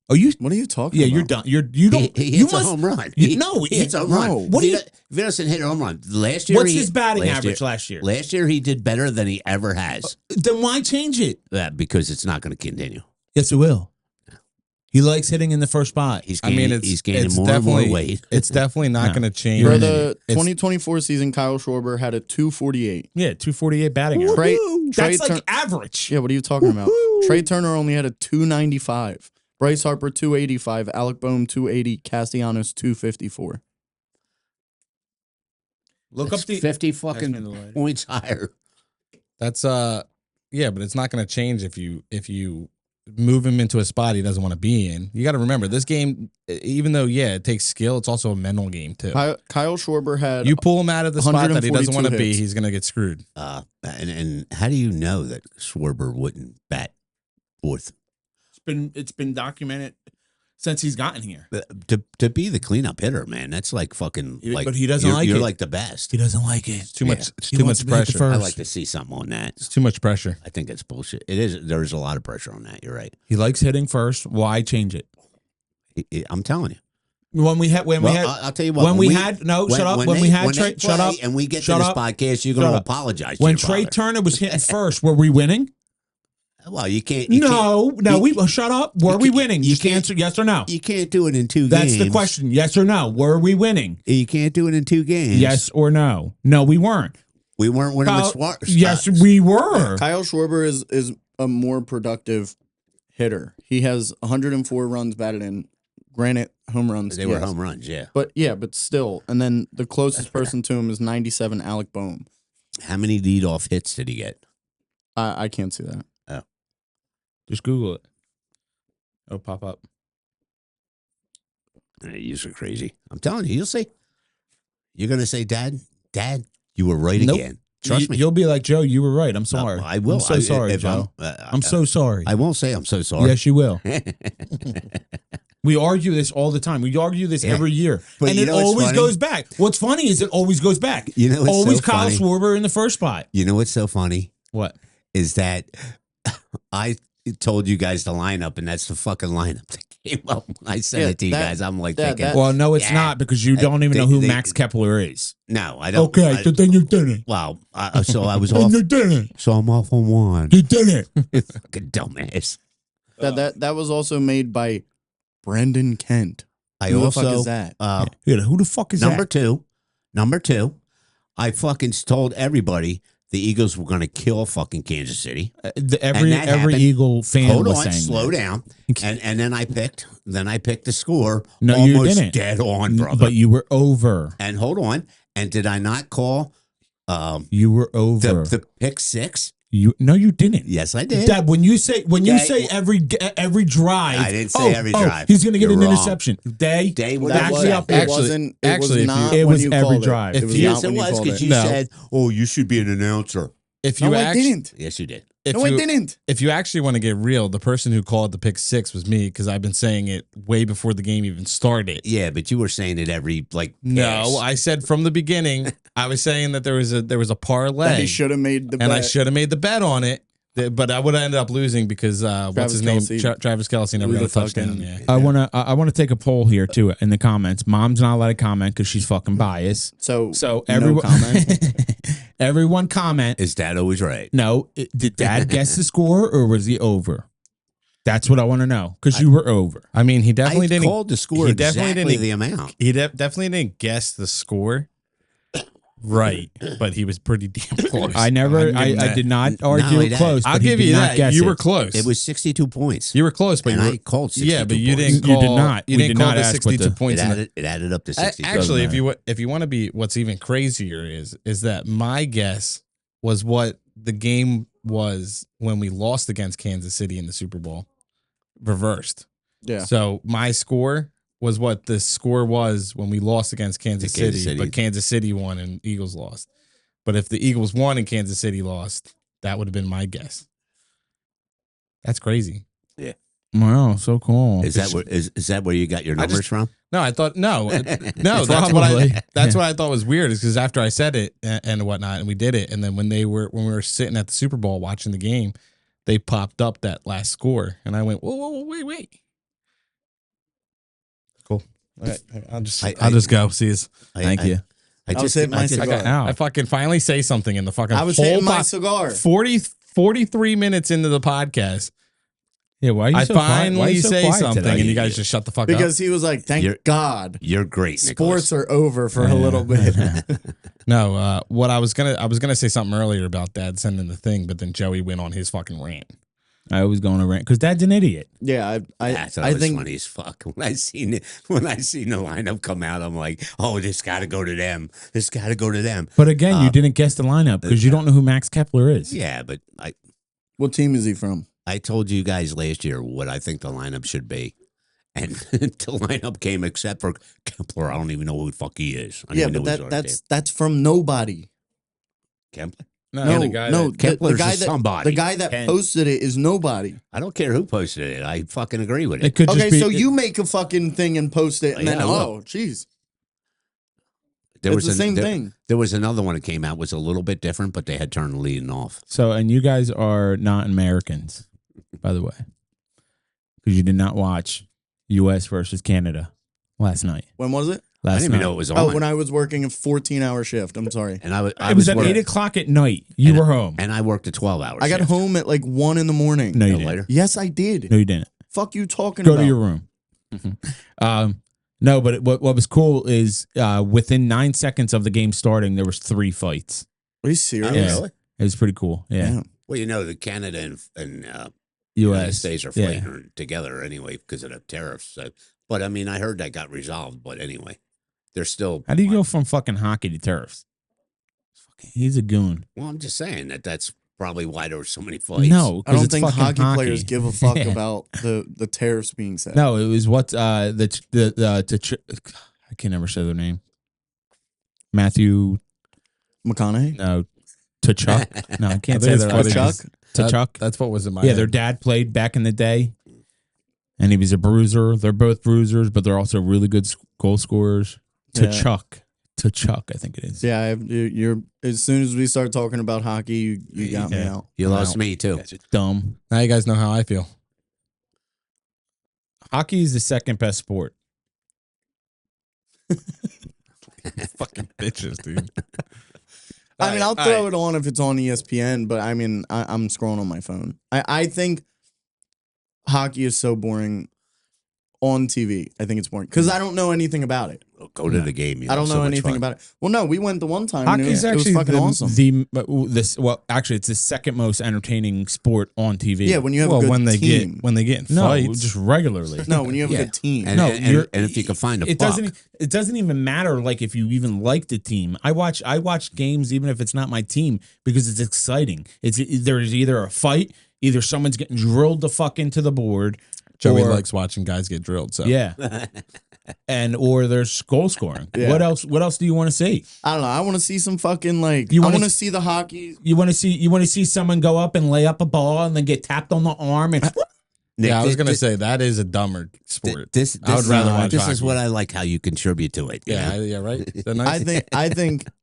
Oh, you? what are you talking Yeah, about? you're done. You don't. He you hits must. a home run. No, he hits a home no. run. What do you- If he doesn't hit a home run, last year. What's he- his batting last average year- last year? Last year he did better than he ever has. Then why change it? Because it's not going to continue. Yes, it will. He likes hitting in the first spot. He's I gaining, mean, he's gaining it's more and more definitely weight. it's definitely not No. going to change. For You're an the idiot. 2024 season, Kyle Schwarber had a 248. Yeah, 248 batting average. Trey, That's Trey like average. Yeah, what are you talking about? Trey Turner only had a 295. Bryce Harper 285. Alec Boehm 280. Castellanos 254. Look It's up the 50 Pass me the fucking lighter. points higher. That's yeah, but it's not going to change if you move him into a spot he doesn't want to be in. You got to remember this game, even though it takes skill, it's also a mental game too. Kyle Schwarber had You pull him out of the spot that he doesn't 142 want to be, hits. he's going to get screwed. And how do you know that Schwarber wouldn't bat fourth? It's been documented since he's gotten here. To be the cleanup hitter, man, that's like fucking. Like, But he doesn't you're, like you're it. like the best. He doesn't like it. It's too much. It's He too wants much to be at the pressure. I first. like to see something on that. It's too much pressure. I think it's bullshit. It is. There's a lot of pressure on that. You're right. He likes hitting first. Why change it? I'm telling you. When we had I'll tell you what. when we had shut up. When we had Trey, shut up. and we get Shut to this up. podcast, you're Shut going to up. apologize. To When your Trey father. Turner was hitting first, were we winning? Well, you can't. You No, you- we shut up. Were we can't- winning? you Just can't- answer yes or no. You can't do it in two That's games. the question. Yes or no. Were we winning? You can't do it in 2 games. Yes or no. No, we weren't. We weren't winning with Kyle- Swart. Yes, we were. Kyle Schwarber is a more productive hitter. He has 104 runs batted in. Granted, home runs. They were yes. home runs, yeah. But still. And then the closest person to him is 97, Alec Boehm. How many leadoff hits did he get? I can't see that. Just Google it. It'll pop up. You are crazy. I'm telling you, you'll see. You're going to say, Dad, you were right Nope. again. Trust me. You'll be like, Joe, you were right. I'm sorry. I will. I'm so sorry, if Joe. I'm, I'm so sorry. I won't say I'm so sorry. Yes, you will. We argue this all the time. We argue this Yeah. every year. But And you it know what's always funny? goes back. What's funny is it always goes back. You know what's always so Kyle funny? Schwarber in the first spot. You know what's so funny What? is that I told you guys the lineup, and that's the fucking lineup that came up when I sent Yeah, it to you that- guys. I'm like that- thinking, that- Well, no, it's Yeah. not because you don't even know who they- Max Kepler is. no, I don't. Okay, I, so then you did it. well, so I was And off. you did it. So I'm off on one. You did it. Fucking dumbass. That was also made by Brendan Kent. I Who the also fuck is that? Yeah, who the fuck is number that? number two, I fucking told everybody the Eagles were going to kill fucking Kansas City. Every that every happened. Eagle fan Hold was on, saying slow that. down, and then I picked the score. No, you almost didn't. Dead on, brother. But you were over. And hold on, and did I not call You were over. the pick 6? No, you didn't. Yes, I did. Dad, when you say Okay. every drive, I didn't say every drive. He's going to get You're an wrong. interception. Day was back me up. It Actually- wasn't. It actually, if was not. you- It when was you every called drive. It was Yes, not it when you was called because it. you No. said, "Oh, you should be an announcer." If you No, I actually, didn't. Yes, you did. if No, you, I didn't. If you actually want to get real, the person who called the pick 6 was me because I've been saying it way before the game even started. Yeah, but you were saying it every No, pass. I said from the beginning, I was saying that there was a parlay, That he should have made the and I bet. should have made the bet on it. But I would have ended up losing because what's his name? Kelce. Travis Kelce never Who got a the touchdown. fucking- Yeah. I wanna take a poll here too in the comments. Mom's not allowed to comment because she's fucking biased. So So no everyone comment. everyone comment. Is Dad always right? No, did Dad guess the score or was he over? That's what I want to know because you were over. I mean, he definitely I didn't. called the score he definitely exactly didn't- the amount. He definitely didn't guess the score right, but he was pretty damn close. I never, I'll give him I that. did not Not argue only it that, close. I'll but he give did you not that. guess You were it. close. It was 62 points. You were close, but and you I were, called 62 yeah, but you points. didn't. You Call, did not. You We didn't did call not the ask what 62 the- points. It added up to 62. Actually, if you want to be, what's even crazier is that my guess was what the game was when we lost against Kansas City in the Super Bowl, reversed. Yeah. So my score was what the score was when we lost against Kansas City, but Kansas City won and Eagles lost. But if the Eagles won and Kansas City lost, that would have been my guess. That's crazy. Wow, so cool. Is that where you got your I numbers just- from? No, I thought no. That's Probably. what I thought was weird is because after I said it and whatnot, and we did it, and then when we were sitting at the Super Bowl watching the game, they popped up that last score, and I went, whoa, wait. Cool. All right, I'll just go. See you. Thank you. I was hitting my cigar. Ow. I fucking finally say something in the fucking. I was whole hitting my cigar. 43 minutes into the podcast. Yeah, why are you I so quiet? Why are finally you so say quiet something, today? and you guys just shut the fuck up. Because he was like, thank God. You're great, Nicholas. Sports are over for a little bit. No, what I was gonna say something earlier about Dad sending the thing, but then Joey went on his fucking rant. I always go on a rant because Dad's an idiot. Yeah, I thought it was funny as fuck. When I seen the lineup come out, I'm like, oh, this got to go to them. This got to go to them. But again, you didn't guess the lineup because you don't know who Max Kepler is. Yeah, but what team is he from? I told you guys last year what I think the lineup should be. And the lineup came except for Kepler. I don't even know who the fuck he is. I don't Yeah, even but know his that's from nobody. Kepler. No, the guy no, that- Kepler's guy a somebody. The guy that Ken. posted it is nobody. I don't care who posted it. I fucking agree with It it. could Okay, just be. so you make a fucking thing and post it, and Yeah, then I will. jeez, There it's the same there, thing. There was another one that came out was a little bit different, but they had turned the leading off. So, and you guys are not Americans, by the way, because you did not watch U.S. versus Canada last night. When was it? I Last didn't night. even know it was on. Oh, when I was working a 14-hour shift. I'm sorry. and I It was at working- 8 o'clock at night. You And- were home. and I worked a 12-hour I got shift. home at like 1 in the morning. No, you No, didn't. later. Yes, I did. No, you didn't. Fuck you talking Go about. to your room. No, but what was cool is within 9 seconds of the game starting, there was 3 fights. Are you Oh, serious? Yeah. really? It was pretty cool. Yeah. Damn. Well, you know, the Canada and United U.S. States are Yeah. fighting together anyway because of the tariffs. So, but I mean, I heard that got resolved. But anyway, they're still. How do you go from fucking hockey to tariffs? He's a goon. Well, I'm just saying that's probably why there were so many fights. No, I don't it's think fucking hockey players give a fuck Yeah. about the tariffs being set. No, it was what I can never say their name. Matthew. McConaughey. No, T'Chuk. No, I can't say it's their funny. last name. Chuck. T'Chuk. That's what was in my Yeah, head. their dad played back in the day, and he was a bruiser. They're both bruisers, but they're also really good goal scorers. Yeah. T'Chuk, I think it is. Yeah, you're. As soon as we start talking about hockey, you got me Yeah. out. You lost No. me too. Guys are dumb. Now you guys know how I feel. Hockey is the second best sport. Fucking bitches, dude. I mean, I'll All throw right. it on if it's on ESPN, but I mean, I'm scrolling on my phone. I think hockey is so boring on TV. I think it's boring because I don't know anything about it. Go to the game. You I don't so know much anything fun. about it. Well, no, we went the one time. And Hockey is it was actually fucking awesome. actually, it's the second most entertaining sport on TV. Yeah, when you have Well, a good when they team. get in no, fights, just regularly. No, when you have Yeah. a good team. And, No, and, you're- and if you can find a it puck, doesn't even matter like if you even like the team. I watch games even if it's not my team because it's exciting. There's either a fight, either someone's getting drilled the fuck into the board. Joey or- likes watching guys get drilled. So Yeah. Or there's goal scoring. Yeah. What else do you want to see? I don't know. I want to see some fucking like. You I wanna want to s- see the hockey. You want to see someone go up and lay up a ball and then get tapped on the arm and Nick, Yeah, I was thi- gonna thi- say that is a dumber sport. This I would rather watch This is hockey. what I like. How you contribute to it. you know? Yeah, right. Is that nice?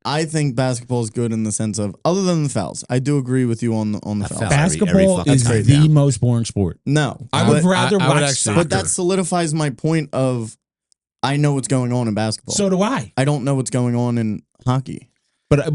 I think basketball is good in the sense of other than the fouls. I do agree with you on the A fouls. foul. Every Basketball fucking is time the now. most boring sport. No, I but, would rather I would watch actually- soccer. but that solidifies my point of I know what's going on in basketball. So do I. I don't know what's going on in hockey. But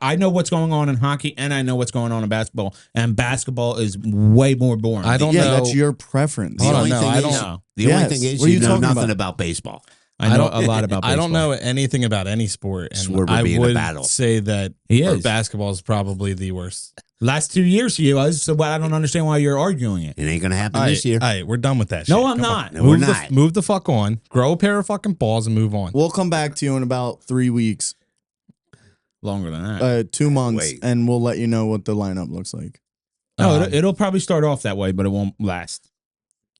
I know what's going on in hockey, and I know what's going on in basketball, and basketball is way more boring. I don't Yeah, know. that's your preference. Hold on, only no, thing I is- don't. know. The only Yes. thing is What are you you know talking nothing about? about baseball. I know a lot about baseball. I don't know anything about any sport, and Swerve would I be in a would battle. say that He is. basketball is probably the worst. Last 2 years he was, so I don't understand why you're arguing it. It ain't gonna happen All right, this year. all right, we're done with that. No, shit. I'm Come on. not. No, we're Move not. move the fuck on. Grow a pair of fucking balls and move on. We'll come back to you in about 3 weeks, Longer than that. 2 months, Wait. and we'll let you know what the lineup looks like. No, Um, it'll probably start off that way, but it won't last.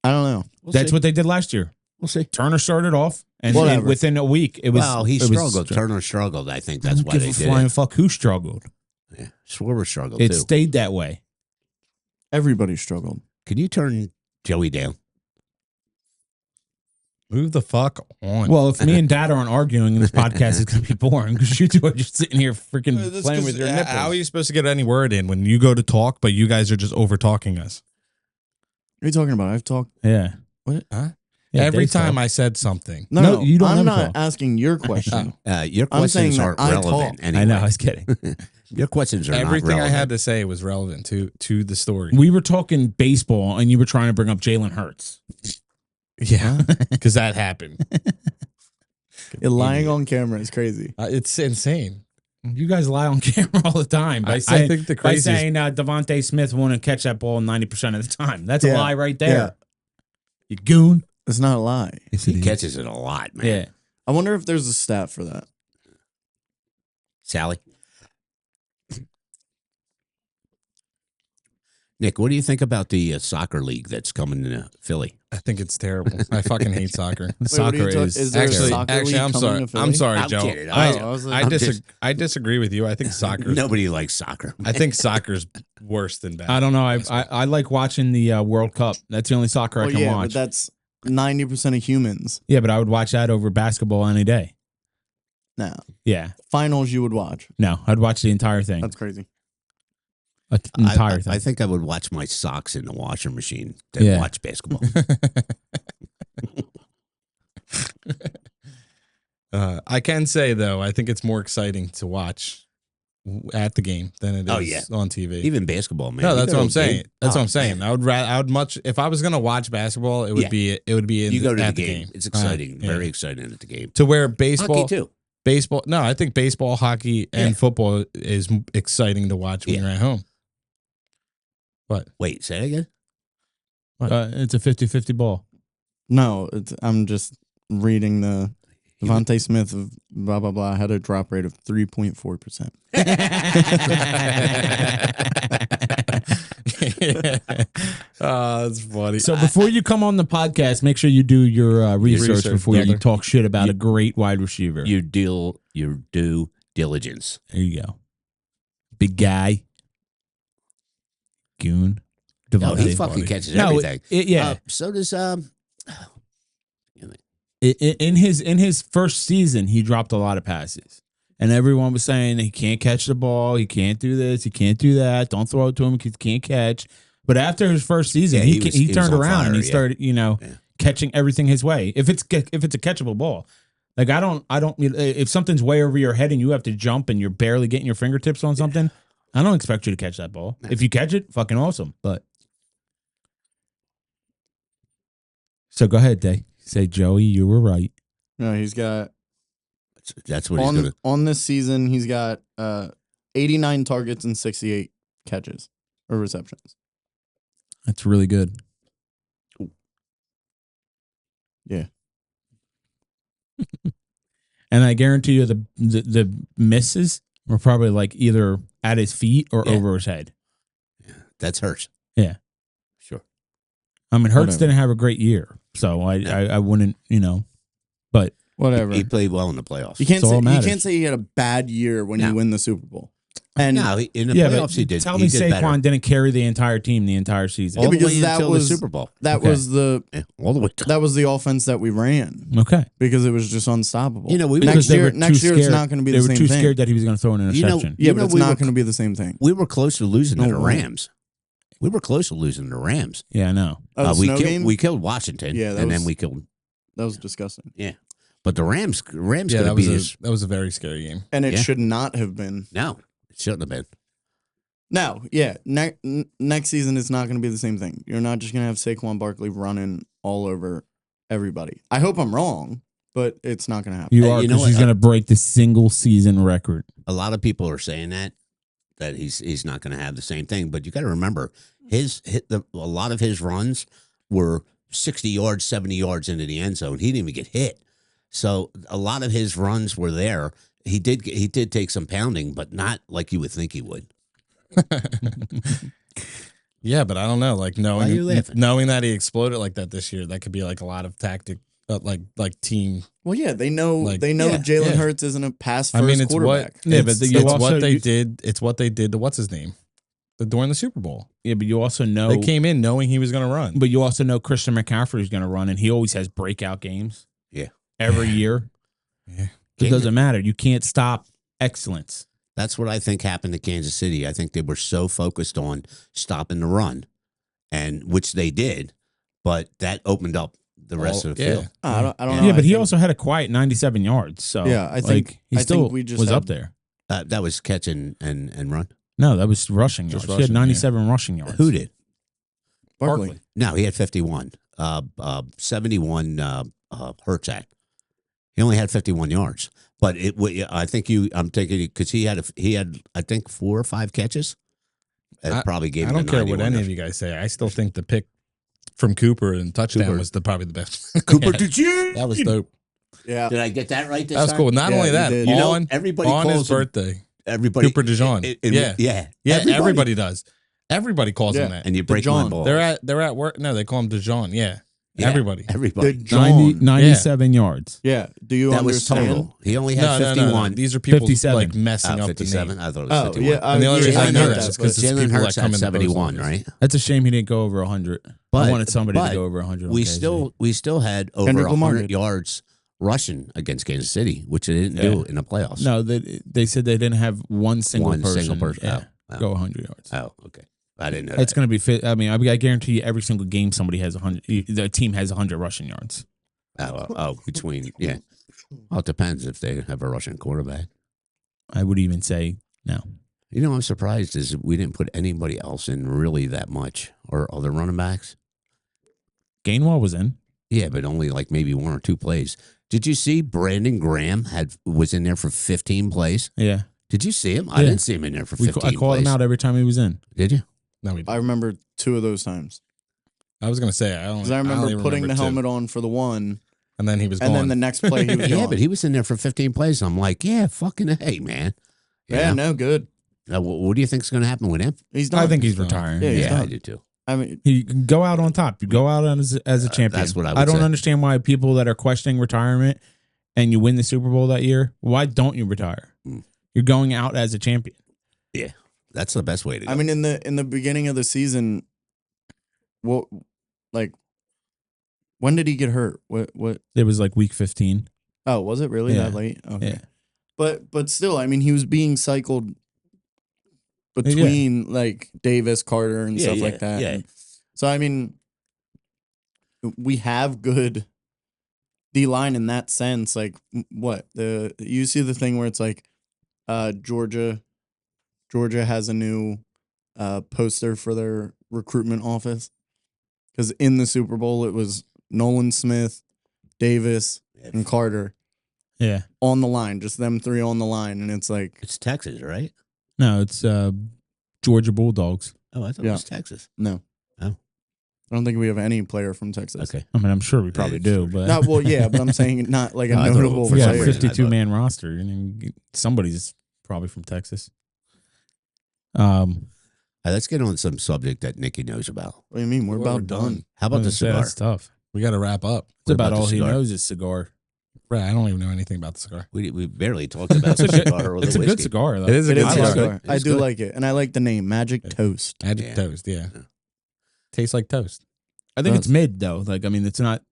I don't know. That's what they did last year. we'll see. Turner started off, and Whatever. within a week, it was. Well, he it was- struggled. Turner struggled. I think that's why Give they a did flying it. fuck who struggled. Yeah. Schwarber struggled It too. stayed that way. Everybody struggled. Can you turn Joey down? Move the fuck on. Well, if me and Dad aren't arguing, this podcast is going to be boring because you two are just sitting here freaking That's playing 'cause, with your how nipples. are you supposed to get any word in when you go to talk, but you guys are just over talking us? What are you talking about? I've talked. Yeah. What? Huh? Yeah, Every Dave's time talk. I said something. No, you don't I'm ever not talk. asking your question. Your I'm saying questions that aren't I relevant. talk. Anyway. I know, I was kidding. Your questions are Everything not I relevant. had to say was relevant to the story. We were talking baseball, and you were trying to bring up Jalen Hurts. Yeah, because that happened. You're lying on camera is crazy. It's insane. You guys lie on camera all the time by I saying, think the by craziest. saying Devontae Smith won't catch that ball 90% of the time. That's a Yeah. lie right there. Yeah. You goon. It's not a lie. He catches it a lot, man. Yeah. I wonder if there's a stat for that. Sally? Nick, what do you think about the soccer league that's coming to Philly? I think it's terrible. I fucking hate soccer. Wait, what are Soccer you is there a Actually, soccer actually, league I'm coming sorry. to Philly? I'm sorry, I'm Joe. kidding. I, I was like- I, I'm dis- just- I disagree with you. I think soccer. Nobody likes soccer. I think soccer's worse than bad. I don't know. I like watching the World Cup. That's the only soccer I Well, can yeah, watch. but that's 90% of humans. Yeah, but I would watch that over basketball any day. Now, Yeah. finals you would watch. No, I'd watch the entire thing. That's crazy. Entire thing. I think I would watch my socks in the washer machine than Yeah. watch basketball. I can say though, I think it's more exciting to watch at the game than it is Oh, yeah. on TV. Even basketball, man. no, You that's go what to I'm a saying. game- That's what Oh, I'm saying. man. I would much if I was gonna watch basketball, it would Yeah. be in You go to at the game. It's exciting. Yeah. Very exciting at the game. to where baseball Hockey too. baseball. No, I think baseball, hockey, and Yeah. football is exciting to watch when Yeah. you're at home. Wait, say that again? It's a 50-50 ball. No, I'm just reading the Devontae Smith of blah, blah, blah had a drop rate of 3.4%. That's funny. So before you come on the podcast, make sure you do your research Research, before you brother. talk shit about a great wide receiver. Your due diligence. There you go. Big guy. Goon. No, he Devontae. fucking catches No, everything. yeah. So does In his first season, he dropped a lot of passes. And everyone was saying he can't catch the ball, he can't do this, he can't do that, don't throw it to him, he can't catch. But after his first season, Yeah, he he was turned on around fire, and he yeah. started, Yeah. catching everything his way. If it's a catchable ball, like I don't. If something's way over your head and you have to jump and you're barely getting your fingertips on something, I don't expect you to catch that ball. If you catch it, fucking awesome. But so go ahead, Day. Say, Joey, you were right. No, he's got that's what he's on gonna. on this season. He's got 89 targets and 68 catches or receptions. That's really good. Yeah. And I guarantee you the misses were probably like either at his feet or Yeah. over his head. That's Hurts. Yeah. Sure. I mean, Hurts Whatever. didn't have a great year, so I wouldn't, but Whatever. He played well in the playoffs. You can't That's all say that you matters. can't say he had a bad year when No. you win the Super Bowl. And No, in the Yeah, playoffs but he did. tell he me did Saquon better. didn't carry the entire team the entire season. All the because way that until was- the Super Bowl. that Okay. was the Yeah, all the way. To, that was the offense that we ran Okay. because it was just unstoppable. You know, we Because next year, too next year it's scared. not going to be They the were same too thing. scared that he was going to throw an You know- interception. Yeah, but it's we not were- going to be the same thing. we were close to losing to No the way. Rams. We were close to losing to the Rams. Yeah, I know. Oh, the we snow killed game? we killed Washington. Yeah, that and was- then we killed. That was disgusting, But the Rams Yeah, could that have was beat us. that was a very scary game. and it Yeah. should not have been. No, it shouldn't have been. No, yeah. Next season, it's not going to be the same thing. You're not just going to have Saquon Barkley running all over everybody. I hope I'm wrong, but it's not going to happen. You Hey, are you know because what? he's going to break the single season record. A lot of people are saying that he's not going to have the same thing. But you got to remember, a lot of his runs were 60 yards, 70 yards into the end zone. He didn't even get hit. So a lot of his runs were there. He did take some pounding, but not like you would think he would. Yeah, but I don't know. Like Why are you laughing? knowing that he exploded like that this year, that could be like a lot of tactic, like team. Well, yeah, they know Like, Jalen yeah. Hurts isn't a pass I first mean, it's quarterback. what Yeah, but it's, you it's also- what they you- did. It's what they did to what's his name, during the Super Bowl. Yeah, but you also know They came in knowing he was going to run. But you also know Christian McCaffrey is going to run, and he always has breakout games. Yeah. Every year. Yeah. It doesn't matter. You can't stop excellence. That's what I think happened to Kansas City. I think they were so focused on stopping the run, and which they did, but that opened up the rest of the field. I don't know. Yeah, I but he think- also had a quiet 97 yards. So Yeah, I think- he I still think we just was had- up there. That was catch and run. No, that was rushing Just yards. He had rushing, 97 rushing yards. Who did? Barkley. No, he had 51. 71 Hurts had. He only had 51 yards. But I think I'm taking it because he had I think 4 or 5 catches. It probably gave I him don't the care what 91 any yards. of you guys say. I still think the pick from Cooper and touchdown Cooper. was probably the best. Cooper, did you? That was dope. Yeah. Did I get that right this That was time? cool. Not Yeah, only you that, did. You know, on everybody on his calls him- birthday, Everybody. Cooper DeJean. Yeah. Yeah, Everybody. everybody does. Everybody calls him Yeah. that. And you break my DeJean. balls. They're at work. No, they call him DeJean. Yeah. Yeah, Everybody. Everybody. The John. 97 yards. Yeah. Do you That was understand? total. He only had No, 51. These are people 57. like messing up the 57. name. I thought it was Oh, 51. yeah. And the only yeah, reason I know get that that, is but- because it's Jalen people that Hurts come had in the post 71, office. right? That's a shame he didn't go over 100. I But- wanted somebody but to go over 100. We on KZ. still had over Kendrick Lamar 100 did. yards rushing against Kansas City, which they didn't do in the playoffs. No, they said they didn't have one single person. Oh, Go 100 yards. oh, okay. I didn't know It's that. going to be fit. I mean, I guarantee you every single game somebody has 100. The team has 100 rushing yards. Between, yeah. Well, it depends if they have a Russian quarterback. I would even say no. You know, I'm surprised is we didn't put anybody else in really that much or other running backs. Gainwell was in. Yeah, but only like maybe 1 or 2 plays. Did you see Brandon Graham was in there for 15 plays? Yeah, Did you see him? I Yeah. didn't see him in there for 15 I called plays. him out every time he was in. Did you? No, we I remember 2 of those times. I was gonna say I don't. Because I remember only putting the two. helmet on for the one, and then he was and gone. then the next play he was Yeah, gone. but he was in there for 15 plays. I'm like, yeah, fucking hey, man. You Yeah, know? no, good. What do you think's going to happen with him? He's done. I think he's done. retiring. Yeah, he's Yeah, I done. do too. I mean, He can go out on top. You go out as a champion. That's what I would I don't say. understand why people that are questioning retirement and you win the Super Bowl that year, why don't you retire? Mm. You're going out as a champion. Yeah, that's the best way to go. I mean, in the beginning of the season, what, like, when did he get hurt? What? It was like week 15. Oh, was it really Yeah. that late? Okay. Yeah. But still, I mean, he was being cycled between like Davis, Carter, and Yeah, stuff yeah, like that. yeah. And so I mean, we have good D line in that sense. Like, what you see the thing where it's like, Georgia has a new poster for their recruitment office because in the Super Bowl it was Nolan Smith, Davis, and Carter Yeah. on the line, just them 3 on the line, and it's like, It's Texas, right? No, it's Georgia Bulldogs. Oh, I thought Yeah. it was Texas. no. Oh. I don't think we have any player from Texas. Okay. I mean, I'm sure we probably it's do, Georgia. but No, well, yeah, but I'm saying not like a No, I thought it notable was we for got some a player. reason. 52-man roster, and somebody's probably from Texas. Let's get on some subject that Nikki knows about. What do you mean? We're about done. How about the cigar? That's tough. we got to wrap up. It's about about the all he cigar? knows is cigar. Right, I don't even know anything about the cigar. We barely talked about the cigar or the It's a good whiskey. cigar. Though. It is a It good is a cigar. cigar. I It's do good. like it, and I like the name Magic Toast. Magic Yeah. toast, yeah. Yeah. Tastes like toast. I think Does. it's mid though. Like I mean, it's not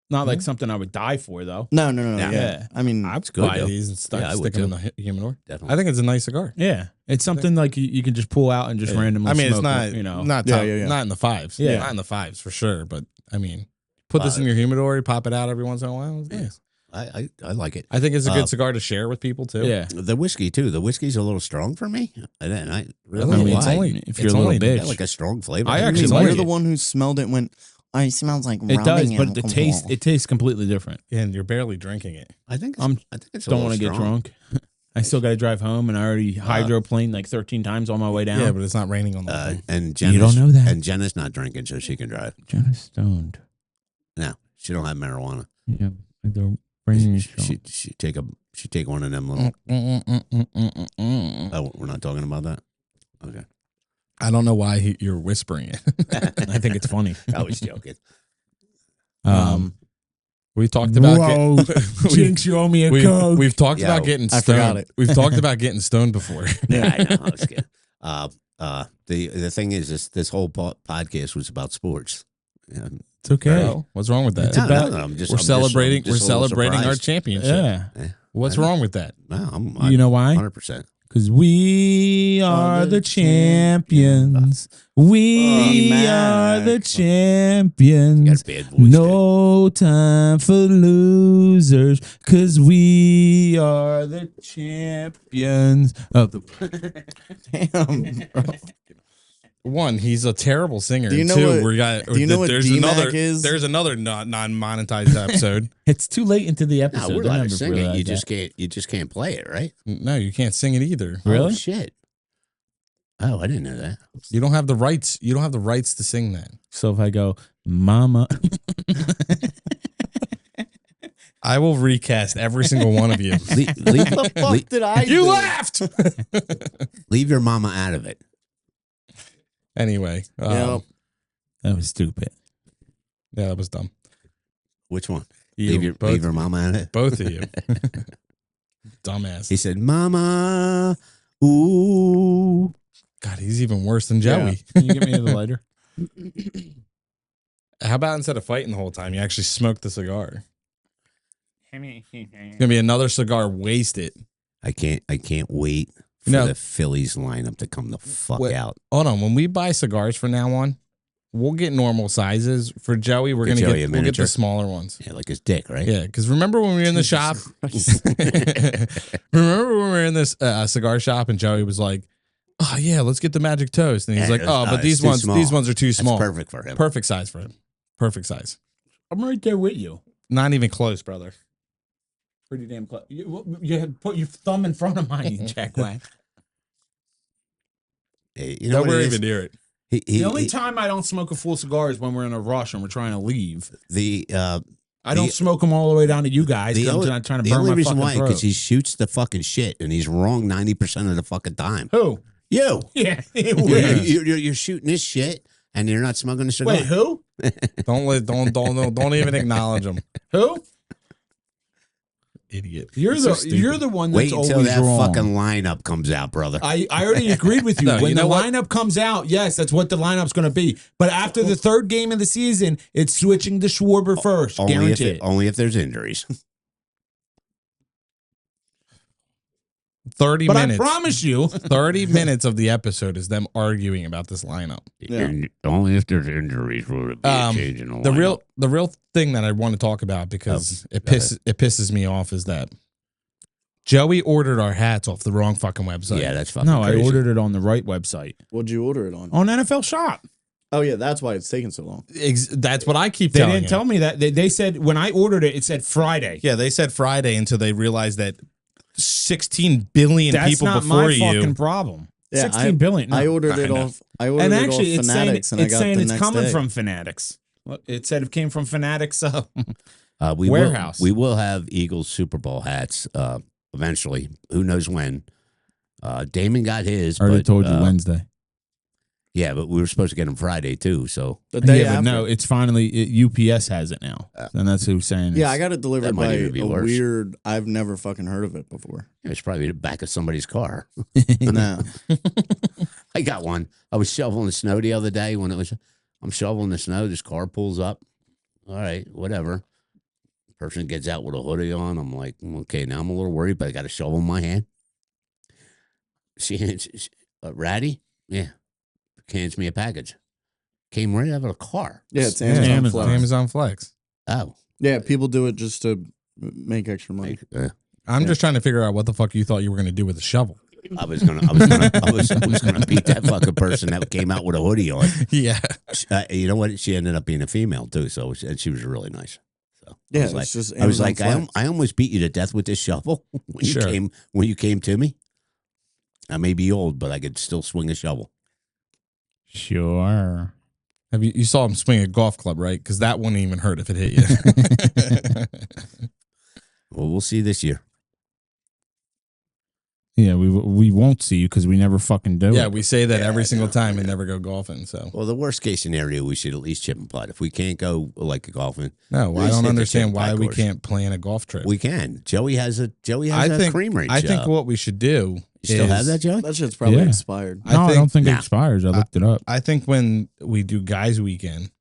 like something I would die for though. No. Yeah. Yeah. I mean, I would good, buy though. these and Yeah, I would stick them in too. the humidor. Definitely. I think it's a nice cigar. Yeah, it's something like you can just pull out and just randomly. I mean, it's smoke, not you know. not Yeah, top, yeah. not in the fives. Yeah. Not in the fives for sure. But I mean, put this in your humidor, you pop it out every once in a while. It's Yeah. nice. I like it. I think it's a Uh, good cigar to share with people too. Yeah, The whiskey too. The whiskey's a little strong for me. I really I don't mean, know it's why. only if you're it's a little only- bitch. Got like a strong flavor. I actually it's like you're only- the one who smelled it and went, oh, it smells like it does, rubbing but the taste alcohol." it tastes completely different. and you're barely drinking it. I think I'm- I think it's a Don't little want to get strong. drunk. I still got to drive home, and I already hydroplaned like 13 times on my way down. Yeah, but it's not raining on the thing. And Jenna's, You don't know that. And Jenna's not drinking, so she can drive. Jenna's stoned. No, she don't have marijuana. Yeah, the brain is She take one of them little. Oh, we're not talking about that. Okay, I don't know why you're whispering it. I think it's funny. I was joking. We talked about Whoa, Jinx, you owe me a Coke. we've talked Yeah, about getting I stoned. forgot it. We've talked about getting stoned before. Yeah, I know. I was kidding. The thing is, this whole podcast was about sports. Yeah. It's okay. Well, what's wrong with that? It's about- I'm just, we're I'm celebrating. Just, we're I'm just a little celebrating our surprised. championship. Yeah. What's wrong with that? No, I'm You know why? 100%. Because we are the the champions. We are the You got champions. a bad voice. dude. No time for losers. Because we are the champions of the. Damn, bro. One, he's a terrible singer. Do you and know two, what- we got. do you know what there's DMAC another. is? There's another non-monetized episode. It's too late into the No, episode. we're They're allowed never to sing it. realize You that. just can't. You just can't play it, right? No, you can't sing it either. Really? Oh, shit. Oh, I didn't know that. You don't have the rights. You don't have the rights to sing that. So if I go, Mama. I will recast every single one of you. Leave, What the fuck did I You do? laughed. leave your mama out of it. Anyway, Yep. That was stupid. yeah, that was dumb. Which one? You, Leave your mama out of it. both of you, dumbass. He said, "Mama, ooh." God, he's even worse than Joey. Can you give me the lighter? How about instead of fighting the whole time, you actually smoke the cigar? It's gonna be another cigar wasted. I can't wait for No. the Phillies lineup to come the fuck What- out. Hold on, when we buy cigars from now on, we'll get normal sizes. For Joey, we're Get gonna Joey a we'll get miniature. the smaller ones. Yeah, like his dick, right? Yeah, because remember when we were in the shop? Remember when we were in this cigar shop and Joey was like, "Oh yeah, let's get the Magic Toast," and he's Yeah, like, "Oh, but it's these too ones small. are too That's small. perfect for him. Perfect size for him. Perfect size. I'm right there with you. Not even close, brother. Pretty damn close. You had put your thumb in front of mine, you jackwag. Hey, you know what Nowhere it is? even near it. The only time I don't smoke a full cigar is when we're in a rush and we're trying to leave. I don't smoke them all the way down to you guys. 'Cause I'm not trying to the burn only my reason fucking why throat. because he shoots the fucking shit and he's wrong 90% of the fucking time. Who? You, Yeah. you're shooting this shit and you're not smoking the cigar. Wait, who? Don't even acknowledge him. Who? Idiot. You're He's so the stupid. you're the one that's Wait until always that wrong. fucking lineup comes out, brother. I already agreed with you. No, when you the know what? lineup comes out, yes, that's what the lineup's going to be. But after the third game of the season, it's switching to Schwarber first. Guaranteed. Only if there's injuries. 30 But minutes. I promise you, 30 minutes of the episode is them arguing about this lineup. Yeah. Only if there's injuries will it be a change in The real thing that I want to talk about because it pisses me off is that Joey ordered our hats off the wrong fucking website. Yeah, that's fucking no, crazy. I ordered it on the right website What'd you order it on? on NFL Shop. Oh yeah, that's why it's taking so long. That's what I keep They telling didn't you. tell me that. They said when I ordered it, it said Friday. Yeah, they said Friday until they realized that 16 billion That's people not before my you. fucking problem. Yeah, 16 billion. No. I ordered I it know. off. I ordered and it actually, off it's saying Fanatics, and I it's got saying the it's next coming day. from Fanatics. It said it came from Fanatics. We Warehouse. We will have Eagles Super Bowl hats eventually. Who knows when? Damon got his. I already but, told you Wednesday. Yeah, but we were supposed to get them Friday too. So The day Yeah, after. but no, it's finally UPS has it now, and that's who's saying. Yeah, it's- I got it delivered That might by even be a worse. weird. I've never fucking heard of it before. it's probably the back of somebody's car. Nah. I got one. I was shoveling the snow the other day when I'm shoveling the snow. This car pulls up. All right, whatever. Person gets out with a hoodie on. I'm like, okay, now I'm a little worried, but I got a shovel in my hand. She hands, Ratty? Yeah. Hands me a package. Came right out of a car. Yeah, it's Yeah, Amazon. Amazon. Flex. Amazon Flex. Oh. Yeah, people do it just to make extra money. I'm just trying to figure out what the fuck you thought you were going to do with a shovel. I was gonna beat that fucking person that came out with a hoodie on. Yeah. You know what? She ended up being a female too, so and she was really nice. So Yeah, I was like, it's just I was Amazon like, Flex. I almost beat you to death with this shovel when Sure. you came to me. I may be old, but I could still swing a shovel. Sure. Have you saw him swing a golf club, right? Because that wouldn't even hurt if it hit you. Well, we'll see this year. Yeah, we won't see you because we never fucking do. Yeah, it. we say that Yeah, every I single know, time I and know. never go golfing. So Well, the worst case scenario, we should at least chip and putt. If we can't go like golfing, no, At I least hit don't the understand chip why we course. can't plan a golf trip. we can. Joey has a I think creamery. I think what we should do. you still have is- that, Joey? That shit's probably Yeah. expired. I No, I think- don't think it Nah. expires. I looked it up. I think when we do guys' weekend,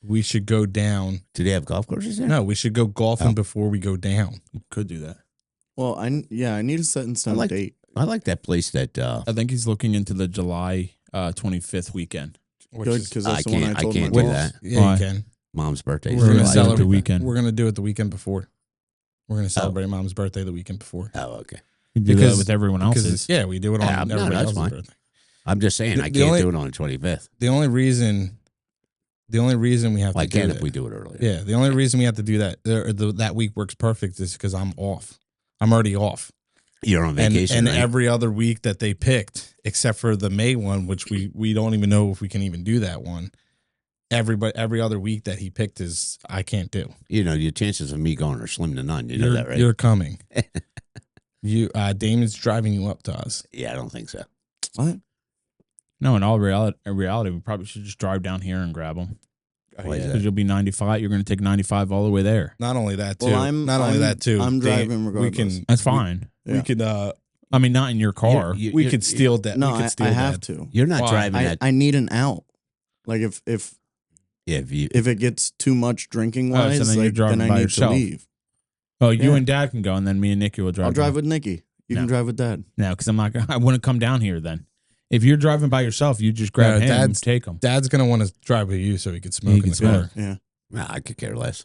we should go down. Do they have golf courses there? No, we should go golfing Oh. before we go down. Could do that. Well, I need a set in stone like- date. I like that place that I think he's looking into the July 25th weekend. Which Good, is- because I that's the one I can't- I told can't my do boss. that. Yeah, Why? you can. mom's birthday. We're gonna July celebrate the weekend. We're gonna do it the weekend before. We're gonna celebrate Mom's birthday the weekend before. Oh, okay. You do Because- that with everyone Because else's. yeah, we do it on Yeah, no, everybody that's else's fine. birthday. I'm just saying The- I the can't only- do it on the 25th. The only reason we have Well, I to do can that, if we do it earlier. yeah, the only reason we have to do that that week works perfect is because I'm off. I'm already off. You're on And, vacation, and right? every other week that they picked, except for the May one, which we don't even know if we can even do that one. Every other week that he picked is I can't do. You know, your chances of me going are slim to none. You know you're, that, right? You're coming. Damon's driving you up to us. Yeah, I don't think so. What? No, in all reality, we probably should just drive down here and grab them. Why is Because you'll be 95. You're going to take 95 all the way there. Not only that too. Well, I'm We driving regardless. can. That's fine. We Yeah. could. I mean, not in your car. We could steal that. No, we could I steal have that. to. You're not Why? driving that. I need an out. Like if Yeah, if you, it gets too much drinking Oh, so wise, then you're like, driving then by I need yourself. to leave. Oh, you Yeah. and Dad can go, and then me and Nikki will drive. I'll drive down. with Nikki. You No. can drive with Dad. No, because I'm not. I wouldn't come down here then. If you're driving by yourself, you just grab Yeah, him and Dad's- take him. Dad's gonna want to drive with you so he could smoke He in can the smoke. car. Yeah. nah, I could care less.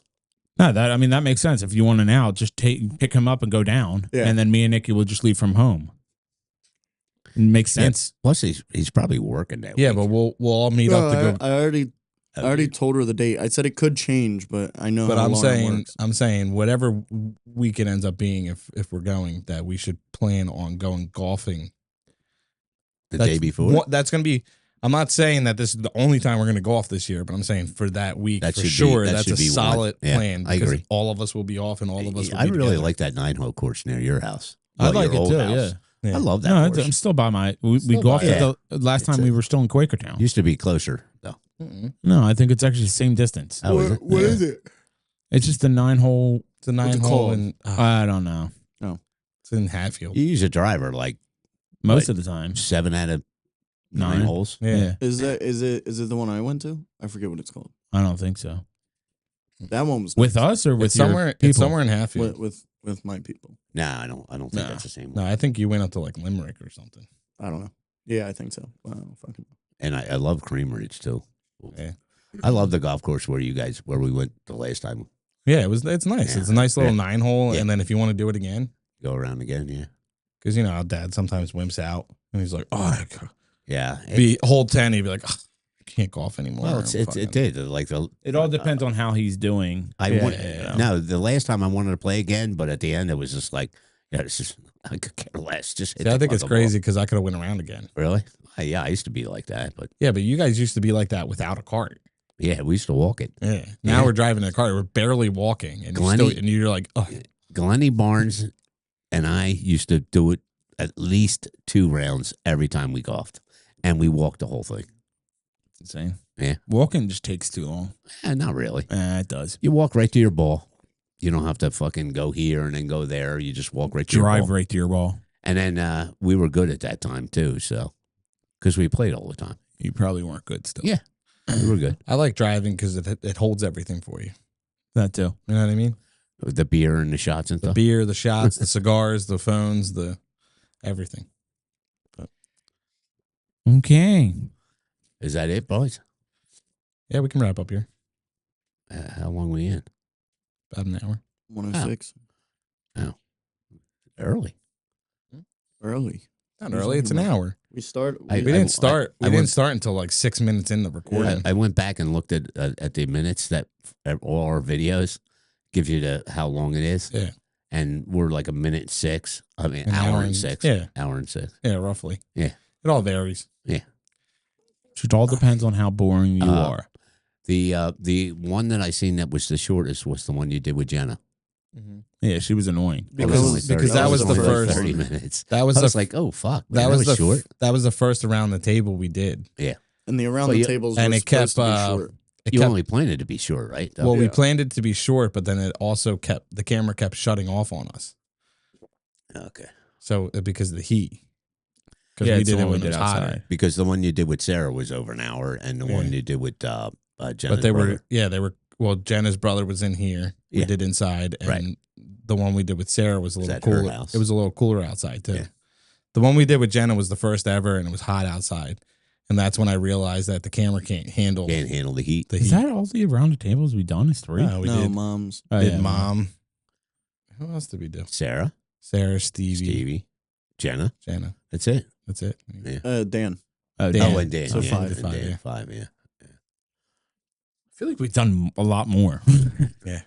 No, that makes sense. If you want an out, just pick him up and go down, Yeah. and then me and Nikki will just leave from home. It makes sense. Plus, he's probably working that Yeah, week. but we'll all meet No, up to go. I already Okay. told her the date. I said it could change, but I know But how I'm Lauren saying works. whatever week it ends up being, if we're going, that we should plan on going golfing the That's day before. That's gonna be. I'm not saying that this is the only time we're gonna golf this year, but I'm saying for that week That for should be- sure. that That's should a be one. solid Yeah, plan. I because agree. all of us will be off, and all of us. Will I be really together. like that 9-hole course near your house. I Well, like your it old too. house. Yeah. I love that No, course. I'm still by my. We Still golfed by it it. the last It's time a- we were still in Quakertown. Used to be closer though. Mm-mm. No, I think it's actually the same distance. Oh, is it? What Yeah. is it? It's just a 9-hole. It's a What's it 9-hole, called? and I don't know. it's in Hatfield. You use a driver like Most Right. of the time. 7 out of 9 Nine. holes. Yeah. Is it the one I went to? I forget what it's called. I don't think so. That one was With nice. us or with It's somewhere. your people? It's somewhere in Hatfield. with my people. Nah, I don't think Nah. that's the same No, one. I think you went up to like Limerick or something. I don't know. Yeah, I think so. Wow, fucking. And I love Creameridge too. Yeah. I love the golf course where we went the last time. Yeah, it's nice. Yeah. It's a nice little Yeah. 9-hole, Yeah. and then if you want to do it again, Go around again, yeah. because you know how Dad sometimes wimps out, and he's like, "Oh, I could Yeah. be hole 10." He'd be like, "Ugh, I can't golf anymore." Well, I'm it fucking- did. Like It all depends on how he's doing. I Yeah, want, yeah. No, the last time I wanted to play again, but at the end it was just like, yeah, it's just I could care less. Just hit See, I the think it's fucking ball. crazy because I could have went around again. Really? Yeah, I used to be like that, but Yeah, but you guys used to be like that without a cart. yeah, we used to walk it. Yeah. Now Yeah. we're driving a cart. We're barely walking, and Glennie- you're like, "Oh, Glennie Barnes and I used to do it at least 2 rounds every time we golfed. and we walked the whole thing. It's insane. Yeah. Walking just takes too long. Not really. It does. You walk right to your ball. You don't have to fucking go here and then go there. You just walk right to your Drive ball. right to your ball. And then we were good at that time too, so because we played all the time. You probably weren't good still. Yeah. We were good. I like driving because it holds everything for you. That too. You know what I mean? The beer and the shots and The stuff. beer, the shots, the cigars, the phones, the everything. Okay. Is that it, boys? Yeah, we can wrap up here. How long we in? About an hour. 106. Early. Early. Not What are you early. It's an talking about? hour. We start. I- We didn't start. I We didn't went- start until like 6 minutes in the recording. I went back and looked at the minutes that all our videos give you the how long it is. Yeah. And we're like a minute 6. I mean, An hour and 6. Yeah, Hour and 6. yeah, roughly. Yeah. It all varies. It all depends on how boring you are. The one that I seen that was the shortest was the one you did with Jenna. Yeah, she was annoying. That was only Because that that was the only like first. 30 minutes. That was I the was like, oh fuck, that man, was the short. that was the first around the table we did. And the around Well, the you- tables and were it kept, supposed to be short. It You kept- only planned it to be short, right? well, we Yeah. planned it to be short, but then it also kept the camera kept shutting off on us. Okay. So because of the heat. Because Yeah, we it's did the it one when we it was did hotter. outside. Because the one you did with Sarah was over an hour, and the one Yeah. you did with Jenna's But they brother. were well, Jenna's brother was in here. We Yeah. did inside, and Right. the one we did with Sarah was a Was little at her cooler. house. It was a little cooler outside too. Yeah. The one we did with Jenna was the first ever, and it was hot outside. And that's when I realized that the camera can't handle Can't handle the heat. the Is heat. that all the around the tables we done? Is 3? No, we No, did. moms. Oh, Did yeah. Mom. Who else did we do? Sarah, Sarah, Stevie, Stevie, Jenna. Jenna. That's it. That's it. Yeah. Dan. Oh, Dan. Oh, and Dan. So yeah, five. and Five, Dan, yeah. 5, yeah. I feel like we've done a lot more. Yeah,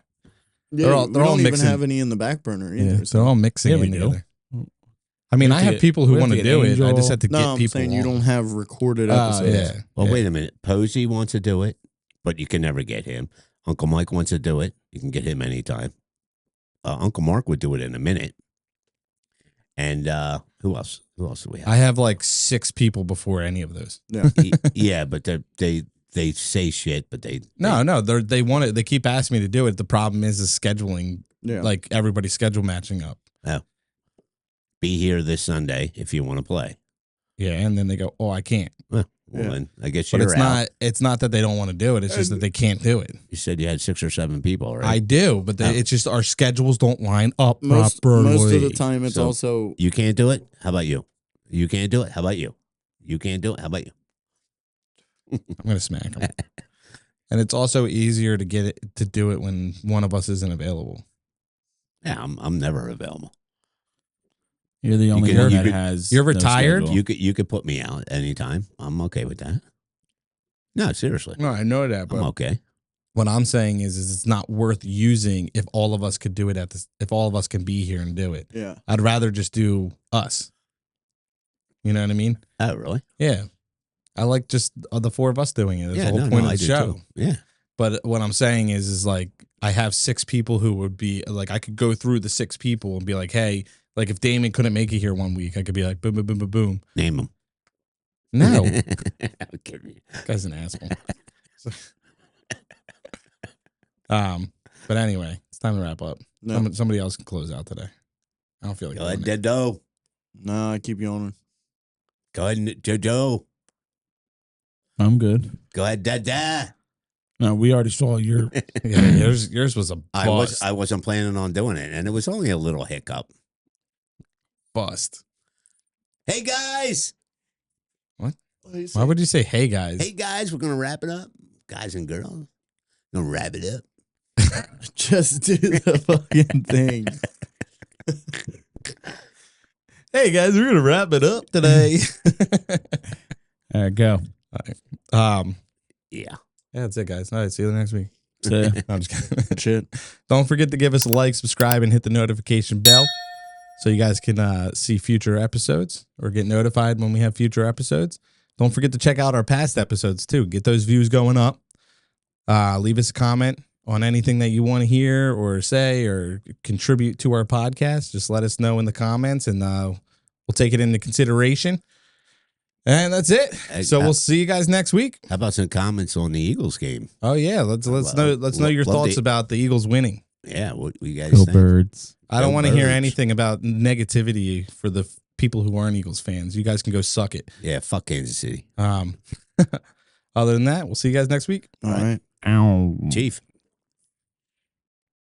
They're all- we they're all don't even mixing. have any in the back burner Yeah, either. they're all mixing Yeah, in we do. together. I mean, We I have to have get- people who we have want to to get do it. I Angel. just have to no, get I'm people. saying you on. don't have recorded Oh, episodes. yeah. Well, yeah. wait a minute. Posey wants to do it, but you can never get him. Uncle Mike wants to do it. You can get him anytime. Uncle Mark would do it in a minute. And who else? Who else do we have? I have like 6 people before any of those. Yeah, but they say shit, but they No, they want it. They keep asking me to do it. The problem is scheduling. Yeah. Like everybody's schedule matching up. be here this Sunday if you want to play. Yeah, and then they go, "Oh, I can't." Well, Yeah. then I guess But you're it's out. not. It's not that they don't want to do it. It's just that they can't do it. You said you had 6 or 7 people, right? I do, but Oh. it's just our schedules don't line up most properly. of the time, it's So- also You can't do it? How about you? You can't do it? How about you? You can't do it? How about you? I'm gonna smack them. And it's also easier to get it to do it when one of us isn't available. Yeah, I'm never available. You're the only could- one you that could- has. You're no retired? schedule. You could put me out anytime. I'm okay with that. No, seriously. No, I know that, I'm okay. what I'm saying is it's not worth using if all of us could do it if all of us can be here and do it. yeah. I'd rather just do us. You know what I mean? Oh, really? Yeah. I like just the 4 of us doing it. That's the whole no, point no, of I the do show. too. Yeah. But what I'm saying is like I have 6 people who would be like I could go through the 6 people and be like, hey, like if Damon couldn't make it here one week, I could be like boom, boom, boom, boom, boom. Name them. No, I'm kidding. guy's an asshole. But anyway, it's time to wrap up. No, Somebody else can close out today. I don't feel like Go ahead, doing it. Dedo. no, I keep yawning. Go ahead, Jojo. I'm good. Go ahead, Dada. No, we already saw your. Yeah, yours was a bust. I wasn't planning on doing it, and it was only a little hiccup. Bust. Hey guys, Why would you say, "Hey guys"? hey guys, we're gonna wrap it up, guys and girls. Gonna wrap it up. Just do the fucking thing. Hey guys, we're gonna wrap it up today. All right, go. Yeah. That's it, guys. All right, see you next week. So, No, I'm just kidding. Shit. Don't forget to give us a like, subscribe, and hit the notification bell so you guys can see future episodes or get notified when we have future episodes. Don't forget to check out our past episodes too. Get those views going up. Leave us a comment on anything that you want to hear or say or contribute to our podcast. Just let us know in the comments and we'll take it into consideration. And that's it. Hey, So we'll see you guys next week. How about some comments on the Eagles game? Oh yeah, let's know your love thoughts the- about the Eagles winning. Yeah, what you guys Go think? Birds. I don't Go want to hear Birds. anything about negativity for the people who aren't Eagles fans. You guys can go suck it. Yeah, fuck Kansas City. Other than that, we'll see you guys next week. All right. Ow. Chief.